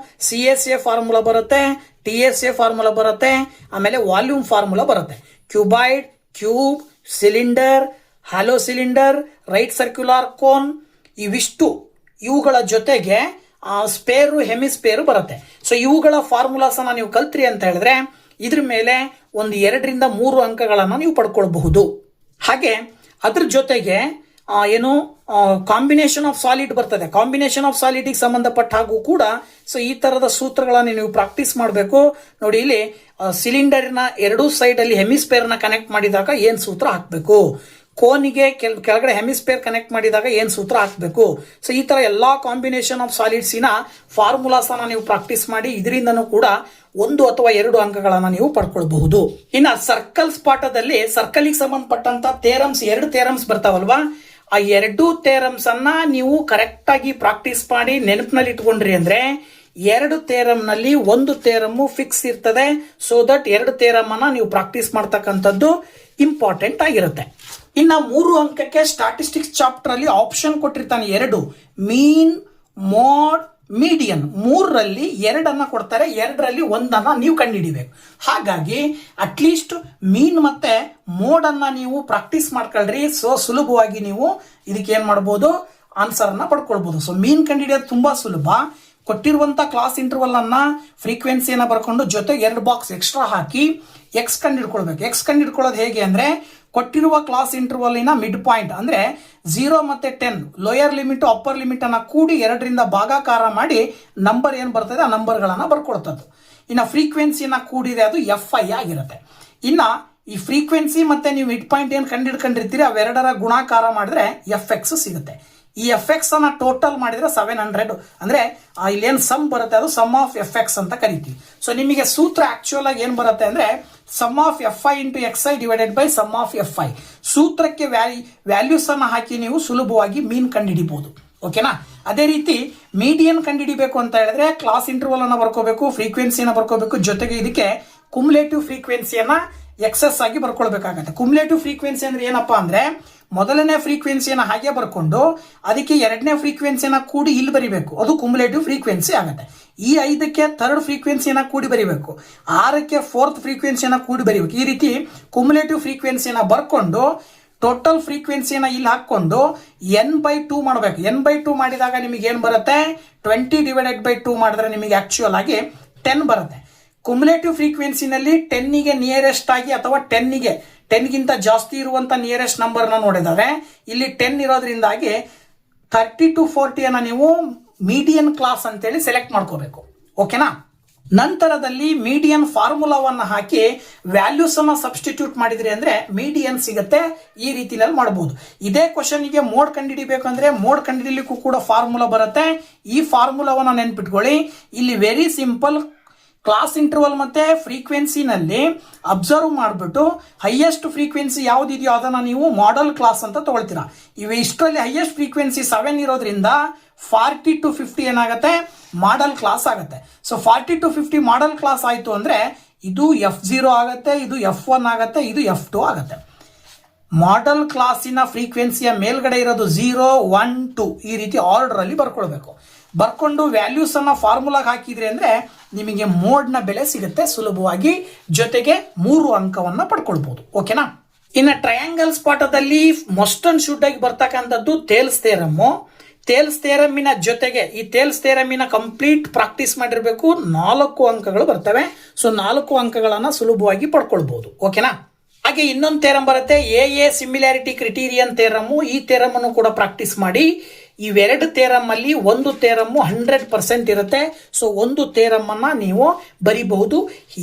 CSA ಫಾರ್ಮುಲಾ ಬರುತ್ತೆ, TSA ಫಾರ್ಮುಲಾ ಬರುತ್ತೆ, ಆಮೇಲೆ ವಾಲ್ಯೂಮ್ ಫಾರ್ಮುಲಾ ಬರುತ್ತೆ. Cuboid, cube, cylinder, hello cylinder, right circular cone ಇವುಗಳ ಜೊತೆಗೆ ಸ್ಪೇರು, ಹೆಮಿಸ್ಪೇರು ಬರುತ್ತೆ. ಸೊ ಇವುಗಳ ಫಾರ್ಮುಲಾಸ್ ಅನ್ನ ನೀವು ಕಲ್ತ್ರಿ ಅಂತ ಹೇಳಿದ್ರೆ ಇದ್ರ ಮೇಲೆ ಒಂದು 2 ರಿಂದ 3 ಅಂಕಗಳನ್ನ ನೀವು ಪಡ್ಕೊಳ್ಬಹುದು. ಹಾಗೆ ಅದ್ರ ಜೊತೆಗೆ ಏನು ಕಾಂಬಿನೇಷನ್ ಆಫ್ ಸಾಲಿಡ್ ಬರ್ತದೆ. ಕಾಂಬಿನೇಷನ್ ಆಫ್ ಸಾಲಿಡ್ಗೆ ಸಂಬಂಧಪಟ್ಟ ಹಾಗೂ ಕೂಡ ಸೊ ಈ ತರದ ಸೂತ್ರಗಳನ್ನು ನೀವು ಪ್ರಾಕ್ಟೀಸ್ ಮಾಡಬೇಕು. ನೋಡಿ ಇಲ್ಲಿ ಸಿಲಿಂಡರ್ನ 2 ಸೈಡ್ ಅಲ್ಲಿ ಹೆಮಿಸ್ಪೇರ್ ನ ಕನೆಕ್ಟ್ ಮಾಡಿದಾಗ ಏನ್ ಸೂತ್ರ ಹಾಕಬೇಕು, ಕೋನಿಗೆ ಕೆಳಗಡೆ ಹೆಮಿಸ್ಫಿಯರ್ ಕನೆಕ್ಟ್ ಮಾಡಿದಾಗ ಏನು ಸೂತ್ರ ಹಾಕಬೇಕು. ಸೊ ಈ ತರ ಎಲ್ಲಾ ಕಾಂಬಿನೇಷನ್ ಆಫ್ ಸಾಲಿಡ್ಸಿನ ಫಾರ್ಮುಲಾಸನ ನೀವು ಪ್ರಾಕ್ಟೀಸ್ ಮಾಡಿ ಇದರಿಂದನೂ ಕೂಡ 1 ಅಥವಾ 2 ಅಂಕಗಳನ್ನ ನೀವು ಪಡ್ಕೊಳ್ಬಹುದು. ಇನ್ನ ಸರ್ಕಲ್ಸ್ ಪಾಠದಲ್ಲಿ ಸರ್ಕಲ್ಗೆ ಸಂಬಂಧಪಟ್ಟಂತ ಥಿಯರಮ್ಸ್ 2 ಥಿಯರಮ್ಸ್ ಬರ್ತಾವಲ್ವಾ, ಆ 2 ಥಿಯರಮ್ಸ್ ಅನ್ನ ನೀವು ಕರೆಕ್ಟ್ ಆಗಿ ಪ್ರಾಕ್ಟೀಸ್ ಮಾಡಿ ನೆನಪಿನಲ್ಲಿ ಇಟ್ಕೊಂಡ್ರಿ ಅಂದ್ರೆ 2 ಥಿಯರಮ್ ನಲ್ಲಿ 1 ಥಿಯರಮ್ ಫಿಕ್ಸ್ ಇರ್ತದೆ. ಸೊ ದಟ್ 2 ಥಿಯರಮ್ ಅನ್ನ ನೀವು ಪ್ರಾಕ್ಟೀಸ್ ಮಾಡ್ತಕ್ಕಂಥದ್ದು ಇಂಪಾರ್ಟೆಂಟ್ ಆಗಿರುತ್ತೆ. ಇನ್ನ 3 ಅಂಕಕ್ಕೆ ಸ್ಟಾಟಿಸ್ಟಿಕ್ಸ್ ಚಾಪ್ಟರ್ ಅಲ್ಲಿ ಆಪ್ಷನ್ ಕೊಟ್ಟಿರ್ತಾನೆ 2, ಮೀನ್, ಮೋಡ್, ಮೀಡಿಯನ್. 3ರಲ್ಲಿ 2 ಕೊಡ್ತಾರೆ, 2ರಲ್ಲಿ 1 ನೀವು ಕಂಡುಹಿಡಿಬೇಕು. ಹಾಗಾಗಿ ಅಟ್ಲೀಸ್ಟ್ ಮೀನ್ ಮತ್ತೆ ಮೋಡ್ ಅನ್ನ ನೀವು ಪ್ರಾಕ್ಟೀಸ್ ಮಾಡ್ಕೊಳ್ರಿ. ಸೊ ಸುಲಭವಾಗಿ ನೀವು ಇದಕ್ಕೆ ಏನ್ ಮಾಡಬಹುದು, ಆನ್ಸರ್ ಅನ್ನ ಪಡ್ಕೊಳ್ಬಹುದು. ಸೊ ಮೀನ್ ಕಂಡುಹಿಡಿಯೋದು ತುಂಬಾ ಸುಲಭ. ಕೊಟ್ಟಿರುವಂತ ಕ್ಲಾಸ್ ಇಂಟರ್ವಲ್ ಅನ್ನ ಫ್ರೀಕ್ವೆನ್ಸಿಯನ್ನ ಬರ್ಕೊಂಡು ಜೊತೆಗೆ 2 ಬಾಕ್ಸ್ ಎಕ್ಸ್ಟ್ರಾ ಹಾಕಿ ಎಕ್ಸ್ ಕಂಡುಹಿಡ್ಕೊಳ್ಬೇಕು. ಎಕ್ಸ್ ಕಂಡುಹಿಡ್ಕೊಳ್ಳೋದು ಹೇಗೆ ಅಂದ್ರೆ, ಕೊಟ್ಟಿರುವ ಕ್ಲಾಸ್ ಇಂಟರ್ವಲ್ಲಿನ ಮಿಡ್ ಪಾಯಿಂಟ್ ಅಂದ್ರೆ 0 ಮತ್ತೆ 10 ಲೋಯರ್ ಲಿಮಿಟ್ ಅಪ್ಪರ್ ಲಿಮಿಟ್ ಅನ್ನ ಕೂಡಿ 2ರಿಂದ ಭಾಗಾಕಾರ ಮಾಡಿ ನಂಬರ್ ಏನ್ ಬರ್ತದೆ ಆ ನಂಬರ್ಗಳನ್ನ ಬರ್ಕೊಳ್ತದ್ದು. ಇನ್ನ ಫ್ರೀಕ್ವೆನ್ಸಿಯನ್ನ ಕೂಡಿದ್ರೆ ಅದು FI ಆಗಿರುತ್ತೆ. ಇನ್ನ ಈ ಫ್ರೀಕ್ವೆನ್ಸಿ ಮತ್ತೆ ನೀವು ಮಿಡ್ ಪಾಯಿಂಟ್ ಏನ್ ಕಂಡುಹಿಡ್ಕೊಂಡಿರ್ತೀರಿ ಅವೆರಡರ ಗುಣಾಕಾರ ಮಾಡಿದ್ರೆ FX ಸಿಗುತ್ತೆ. ಈ FX ಅನ್ನ ಟೋಟಲ್ ಮಾಡಿದ್ರೆ 700 ಅಂದ್ರೆ ಇಲ್ಲೇನ್ ಸಮ್ ಬರುತ್ತೆ ಅದು ಸಮ್ ಆಫ್ FX ಅಂತ ಕರಿತೀವಿ. ಸೊ ನಿಮಗೆ ಸೂತ್ರ ಆಕ್ಚುಯಲ್ ಆಗಿ ಏನ್ ಬರುತ್ತೆ ಅಂದ್ರೆ sum of FI into XI divided by sum of FI. ಸೂತ್ರಕ್ಕೆ ವ್ಯಾಲ್ಯೂಸ್ ಅನ್ನ ಹಾಕಿ ನೀವು ಸುಲಭವಾಗಿ ಮೀನ್ ಕಂಡುಹಿಡಿಬಹುದು. ಓಕೆನಾ. ಅದೇ ರೀತಿ ಮೀಡಿಯನ್ ಕಂಡುಹಿಡಿಬೇಕು ಅಂತ ಹೇಳಿದ್ರೆ ಕ್ಲಾಸ್ ಇಂಟರ್ವಲ್ ಅನ್ನ ಬರ್ಕೋಬೇಕು, ಫ್ರೀಕ್ವೆನ್ಸಿಯನ್ನ ಬರ್ಕೋಬೇಕು, ಜೊತೆಗೆ ಇದಕ್ಕೆ ಕುಮ್ಯುಲೇಟಿವ್ ಫ್ರೀಕ್ವೆನ್ಸಿಯನ್ನ ಎಕ್ಸೆಸ್ ಆಗಿ ಬರ್ಕೊಳ್ಬೇಕಾಗತ್ತೆ. ಕುಮ್ಯುಲೇಟಿವ್ ಫ್ರೀಕ್ವೆನ್ಸಿ ಅಂದ್ರೆ ಏನಪ್ಪಾ ಅಂದ್ರೆ ಮೊದಲನೇ ಫ್ರೀಕ್ವೆನ್ಸಿಯನ್ನ ಹಾಗೆ ಬರ್ಕೊಂಡು ಅದಕ್ಕೆ 2ನೇ ಫ್ರೀಕ್ವೆನ್ಸಿಯನ್ನ ಕೂಡಿ ಇಲ್ಲಿ ಬರಿಬೇಕು, ಅದು ಕುಮ್ಯುಲೇಟಿವ್ ಫ್ರೀಕ್ವೆನ್ಸಿ ಆಗುತ್ತೆ. ಈ 5ಕ್ಕೆ 3rd ಫ್ರೀಕ್ವೆನ್ಸಿಯನ್ನ ಕೂಡಿ ಬರಿಬೇಕು, 6ಕ್ಕೆ 4th ಫ್ರೀಕ್ವೆನ್ಸಿಯನ್ನ ಕೂಡಿ ಬರಿಬೇಕು. ಈ ರೀತಿ ಕುಮ್ಯುಲೇಟಿವ್ ಫ್ರೀಕ್ವೆನ್ಸಿಯನ್ನ ಬರ್ಕೊಂಡು ಟೋಟಲ್ ಫ್ರೀಕ್ವೆನ್ಸಿಯನ್ನ ಇಲ್ಲಿ ಹಾಕೊಂಡು n/2 ಮಾಡಬೇಕು. n/2 ಮಾಡಿದಾಗ ನಿಮಗೆ ಏನ್ ಬರುತ್ತೆ, 20 ಡಿವೈಡೆಡ್ ಬೈ 2 ಮಾಡಿದ್ರೆ ನಿಮಗೆ ಆಕ್ಚುಯಲ್ ಆಗಿ 10 ಬರುತ್ತೆ. ಕುಮ್ಯುಲೇಟಿವ್ ಫ್ರೀಕ್ವೆನ್ಸಿನಲ್ಲಿ 10ಗೆ ನಿಯರೆಸ್ಟ್ ಆಗಿ ಅಥವಾ 10ಗಿಂತ ಜಾಸ್ತಿ ಇರುವಂತ ನಿಯರೆಸ್ಟ್ ನಂಬರ್ ನ ನೋಡಿದರೆ ಇಲ್ಲಿ 10 ಇರೋದ್ರಿಂದಾಗಿ 30 to 40 ಅನ್ನ ನೀವು ಮೀಡಿಯನ್ ಕ್ಲಾಸ್ ಅಂತೇಳಿ ಸೆಲೆಕ್ಟ್ ಮಾಡ್ಕೋಬೇಕು. ಓಕೆನಾ. ನಂತರದಲ್ಲಿ ಮೀಡಿಯನ್ ಫಾರ್ಮುಲಾವನ್ನ ಹಾಕಿ ವ್ಯಾಲ್ಯೂಸ್ ಅನ್ನ ಸಬ್ಸ್ಟಿಟ್ಯೂಟ್ ಮಾಡಿದ್ರಿ ಅಂದ್ರೆ ಮೀಡಿಯನ್ ಸಿಗುತ್ತೆ. ಈ ರೀತಿಯಲ್ಲಿ ಮಾಡಬಹುದು. ಇದೇ ಕ್ವಶನ್ ಗೆ ಮೋಡ್ ಕಂಡುಹಿಡಿಬೇಕಂದ್ರೆ ಮೋಡ್ ಕಂಡುಹಿಡಿಯಲಿಕ್ಕೂ ಕೂಡ ಫಾರ್ಮುಲಾ ಬರುತ್ತೆ. ಈ ಫಾರ್ಮುಲಾವನ್ನ ನೆನ್ಪಿಟ್ಕೊಳ್ಳಿ. ಇಲ್ಲಿ ವೆರಿ ಸಿಂಪಲ್, ಕ್ಲಾಸ್ ಇಂಟರ್ವಲ್ ಮತ್ತೆ ಫ್ರೀಕ್ವೆನ್ಸಿನಲ್ಲಿ ಅಬ್ಸರ್ವ್ ಮಾಡಿಬಿಟ್ಟು ಹೈಯೆಸ್ಟ್ ಫ್ರೀಕ್ವೆನ್ಸಿ ಯಾವ್ದಿದೆಯೋ ಅದನ್ನ ನೀವು ಮಾಡೆಲ್ ಕ್ಲಾಸ್ ಅಂತ ತಗೊಳ್ತೀರಾ. ಇವು ಇಷ್ಟರಲ್ಲಿ ಹೈಯೆಸ್ಟ್ ಫ್ರೀಕ್ವೆನ್ಸಿ 7 ಇರೋದ್ರಿಂದ 40 to 50 ಏನಾಗುತ್ತೆ, ಮಾಡೆಲ್ ಕ್ಲಾಸ್ ಆಗುತ್ತೆ. ಸೊ 40 to 50 ಮಾಡೆಲ್ ಕ್ಲಾಸ್ ಆಯ್ತು ಅಂದ್ರೆ ಇದು F0 ಆಗುತ್ತೆ, ಇದು F1 ಆಗುತ್ತೆ, ಇದು F2 ಆಗುತ್ತೆ. ಮಾಡೆಲ್ ಕ್ಲಾಸಿನ ಫ್ರೀಕ್ವೆನ್ಸಿಯ ಮೇಲ್ಗಡೆ ಇರೋದು 0, 1, 2 ಈ ರೀತಿ ಆರ್ಡರ್ ಅಲ್ಲಿ ಬರ್ಕೊಳ್ಬೇಕು. ಬರ್ಕೊಂಡು ವ್ಯಾಲ್ಯೂಸ್ ಅನ್ನ ಫಾರ್ಮುಲಾಗ ಹಾಕಿದ್ರಿ ಅಂದ್ರೆ ನಿಮಗೆ ಮೋಡ್ ನ ಬೆಲೆ ಸಿಗುತ್ತೆ ಸುಲಭವಾಗಿ, ಜೊತೆಗೆ 3 ಅಂಕವನ್ನ ಪಡ್ಕೊಳ್ಬಹುದು. ಓಕೆನಾ. ಇನ್ನು ಟ್ರಯಾಂಗಲ್ಸ್ ಪಾಠದಲ್ಲಿ ಮಸ್ಟ್ ಅಂಡ್ ಶುಡ್ ಆಗಿ ಬರ್ತಕ್ಕಂಥದ್ದು ಥೇಲ್ಸ್ ಥಿಯರಮ್. ಥೇಲ್ಸ್ ಥಿಯರಮಿನ ಜೊತೆಗೆ ಈ ಥೇಲ್ಸ್ ಥಿಯರಮಿನ ಕಂಪ್ಲೀಟ್ ಪ್ರಾಕ್ಟೀಸ್ ಮಾಡಿರ್ಬೇಕು. 4 ಅಂಕಗಳು ಬರ್ತವೆ. ಸೊ 4 ಅಂಕಗಳನ್ನ ಸುಲಭವಾಗಿ ಪಡ್ಕೊಳ್ಬಹುದು. ಓಕೆನಾ. ಹಾಗೆ ಇನ್ನೊಂದು ಥಿಯರಮ್ ಬರುತ್ತೆ, ಎ ಸಿಮಿಲಾರಿಟಿ ಕ್ರಿಟೀರಿಯನ್ ಥಿಯರಮ್. ಈ ಥಿಯರಮ್ ಅನ್ನು ಕೂಡ ಪ್ರಾಕ್ಟೀಸ್ ಮಾಡಿ. ಇವೆರಡು ಥಿಯರಮ್ ಅಲ್ಲಿ ಒಂದು ಥಿಯರಮ್ 100% ಇರುತ್ತೆ. ಸೊ ಒಂದು ಥಿಯರಮ್ ಅನ್ನ ನೀವು ಬರಿಬಹುದು.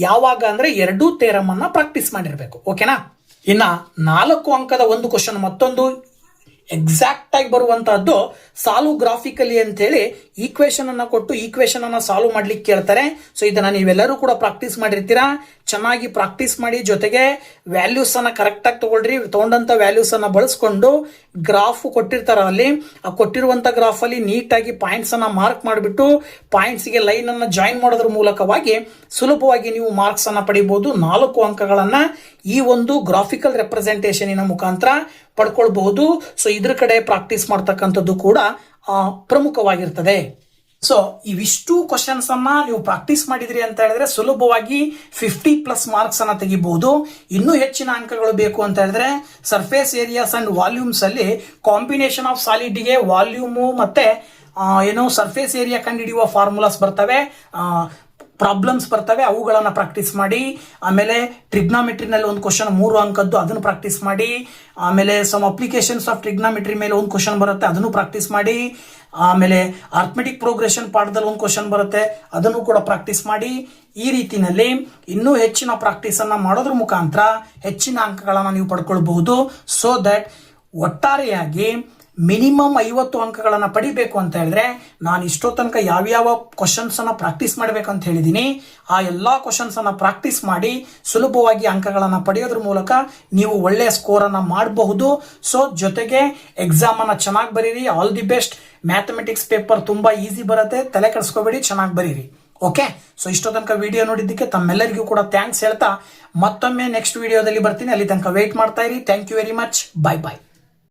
ಯಾವಾಗ ಅಂದ್ರೆ 2 ಥಿಯರಮ್ ಅನ್ನ ಪ್ರಾಕ್ಟೀಸ್ ಮಾಡಿರ್ಬೇಕು. ಓಕೆನಾ. ಇನ್ನ 4 ಅಂಕದ ಒಂದು ಕ್ವಶನ್ ಮತ್ತೊಂದು ಎಕ್ಸಾಕ್ಟ್ ಆಗಿ ಬರುವಂತಹದ್ದು ಸಾಲ್ವ್ ಗ್ರಾಫಿಕಲಿ ಅಂತ ಹೇಳಿ ಈಕ್ವೇಶನ್ ಅನ್ನ ಕೊಟ್ಟು ಈಕ್ವೇಶನ್ ಅನ್ನ ಸಾಲ್ವ್ ಮಾಡ್ಲಿಕ್ಕೆ ಕೇಳ್ತಾರೆ. ಸೊ ಇದನ್ನ ನೀವೆಲ್ಲರೂ ಕೂಡ ಪ್ರಾಕ್ಟೀಸ್ ಮಾಡಿರ್ತೀರಾ. ಚೆನ್ನಾಗಿ ಪ್ರಾಕ್ಟೀಸ್ ಮಾಡಿ, ಜೊತೆಗೆ ವ್ಯಾಲ್ಯೂಸ್ ಅನ್ನ ಕರೆಕ್ಟ್ ಆಗಿ ತಗೊಳ್ರಿ. ತಗೊಂಡಂತ ವ್ಯಾಲ್ಯೂಸ್ ಅನ್ನ ಬಳಸ್ಕೊಂಡು ಗ್ರಾಫ್ ಕೊಟ್ಟಿರ್ತಾರ ಅಲ್ಲಿ ಆ ಕೊಟ್ಟಿರುವಂತ ಗ್ರಾಫ್ ಅಲ್ಲಿ ನೀಟಾಗಿ ಪಾಯಿಂಟ್ಸ್ ಅನ್ನ ಮಾರ್ಕ್ ಮಾಡಿಬಿಟ್ಟು ಪಾಯಿಂಟ್ಸ್ ಗೆ ಲೈನ್ ಅನ್ನ ಜಾಯಿನ್ ಮಾಡೋದ್ರ ಮೂಲಕವಾಗಿ ಸುಲಭವಾಗಿ ನೀವು ಮಾರ್ಕ್ಸ್ ಅನ್ನ ಪಡಿಬಹುದು. 4 ಅಂಕಗಳನ್ನ ಈ ಒಂದು ಗ್ರಾಫಿಕಲ್ ರೆಪ್ರೆಸೆಂಟೇಷನ್ ಮುಖಾಂತರ ಪಡ್ಕೊಳ್ಬಹುದು. ಸೊ ಇದ್ರ ಕಡೆ ಪ್ರಾಕ್ಟೀಸ್ ಮಾಡ್ತಕ್ಕಂಥದ್ದು ಕೂಡ ಪ್ರಮುಖವಾಗಿರ್ತದೆ. ಸೊ ಇವಿಷ್ಟು ಕ್ವಶನ್ಸ್ ಅನ್ನ ನೀವು ಪ್ರಾಕ್ಟೀಸ್ ಮಾಡಿದ್ರಿ ಅಂತ ಹೇಳಿದ್ರೆ ಸುಲಭವಾಗಿ 50+ ಮಾರ್ಕ್ಸ್ ಅನ್ನ ತೆಗಿಬಹುದು. ಇನ್ನೂ ಹೆಚ್ಚಿನ ಅಂಕಗಳು ಬೇಕು ಅಂತ ಹೇಳಿದ್ರೆ ಸರ್ಫೇಸ್ ಏರಿಯಾಸ್ ಅಂಡ್ ವಾಲ್ಯೂಮ್ಸ್ ಅಲ್ಲಿ ಕಾಂಬಿನೇಷನ್ ಆಫ್ ಸಾಲಿಡ್ ಗೆ ವಾಲ್ಯೂಮು ಮತ್ತೆ ಸರ್ಫೇಸ್ ಏರಿಯಾ ಕಂಡುಹಿಡಿಯುವ ಫಾರ್ಮುಲಾಸ್ ಬರ್ತವೆ, ಪ್ರಾಬ್ಲಮ್ಸ್ ಬರ್ತವೆ, ಅವುಗಳನ್ನ ಪ್ರಾಕ್ಟೀಸ್ ಮಾಡಿ. ಆಮೇಲೆ ಟ್ರಿಗ್ನಾಮೆಟ್ರಿನಲ್ಲಿ ಒಂದು ಕ್ವಶನ್ 3 ಅಂಕದ್ದು ಅದನ್ನು ಪ್ರಾಕ್ಟೀಸ್ ಮಾಡಿ. ಆಮೇಲೆ ಸಮ್ ಅಪ್ಲಿಕೇಶನ್ಸ್ ಆಫ್ ಟ್ರಿಗ್ನಾಮೆಟ್ರಿ ಮೇಲೆ ಒಂದು ಕ್ವಶನ್ ಬರುತ್ತೆ, ಅದನ್ನು ಪ್ರಾಕ್ಟೀಸ್ ಮಾಡಿ. ಆಮೇಲೆ ಅರ್ಥಮೆಟಿಕ್ ಪ್ರೋಗ್ರೆಷನ್ ಪಾಠದಲ್ಲಿ ಒಂದು ಕ್ವಶನ್ ಬರುತ್ತೆ, ಅದನ್ನು ಕೂಡ ಪ್ರಾಕ್ಟೀಸ್ ಮಾಡಿ. ಈ ರೀತಿನಲ್ಲಿ ಇನ್ನೂ ಹೆಚ್ಚಿನ ಪ್ರಾಕ್ಟೀಸ್ ಅನ್ನ ಮಾಡೋದ್ರ ಮುಖಾಂತರ ಹೆಚ್ಚಿನ ಅಂಕಗಳನ್ನ ನೀವು ಪಡ್ಕೊಳ್ಬಹುದು. ಸೊ ದಟ್ ಒಟ್ಟಾರೆಯಾಗಿ ಮಿನಿಮಮ್ 50 ಅಂಕಗಳನ್ನು ಪಡಿಬೇಕು ಅಂತ ಹೇಳಿದ್ರೆ ನಾನು ಇಷ್ಟೋ ತನಕ ಯಾವ್ಯಾವ ಕ್ವಶನ್ಸ್ ಅನ್ನ ಪ್ರಾಕ್ಟೀಸ್ ಮಾಡಬೇಕು ಅಂತ ಹೇಳಿದೀನಿ ಆ ಎಲ್ಲಾ ಕ್ವಶನ್ಸ್ ಅನ್ನ ಪ್ರಾಕ್ಟೀಸ್ ಮಾಡಿ ಸುಲಭವಾಗಿ ಅಂಕಗಳನ್ನು ಪಡೆಯೋದ್ರ ಮೂಲಕ ನೀವು ಒಳ್ಳೆಯ ಸ್ಕೋರ್ ಅನ್ನ ಮಾಡಬಹುದು. ಸೊ ಜೊತೆಗೆ ಎಕ್ಸಾಮ್ ಅನ್ನ ಚೆನ್ನಾಗಿ ಬರೀರಿ. All the best. Mathematics paper ತುಂಬಾ ಈಸಿ ಬರುತ್ತೆ, ತಲೆ ಕೆಡಿಸ್ಕೋಬೇಡಿ, ಚೆನ್ನಾಗಿ ಬರೀರಿ. ಓಕೆ, ಸೊ ಇಷ್ಟೋ ತನಕ ವಿಡಿಯೋ ನೋಡಿದ್ದಕ್ಕೆ ತಮ್ಮೆಲ್ಲರಿಗೂ ಕೂಡ ಥ್ಯಾಂಕ್ಸ್ ಹೇಳ್ತಾ ಮತ್ತೊಮ್ಮೆ ನೆಕ್ಸ್ಟ್ ವಿಡಿಯೋದಲ್ಲಿ ಬರ್ತೀನಿ. ಅಲ್ಲಿ ತನಕ ವೇಟ್ ಮಾಡ್ತಾ ಇರಿ. Thank you very much. Bye bye.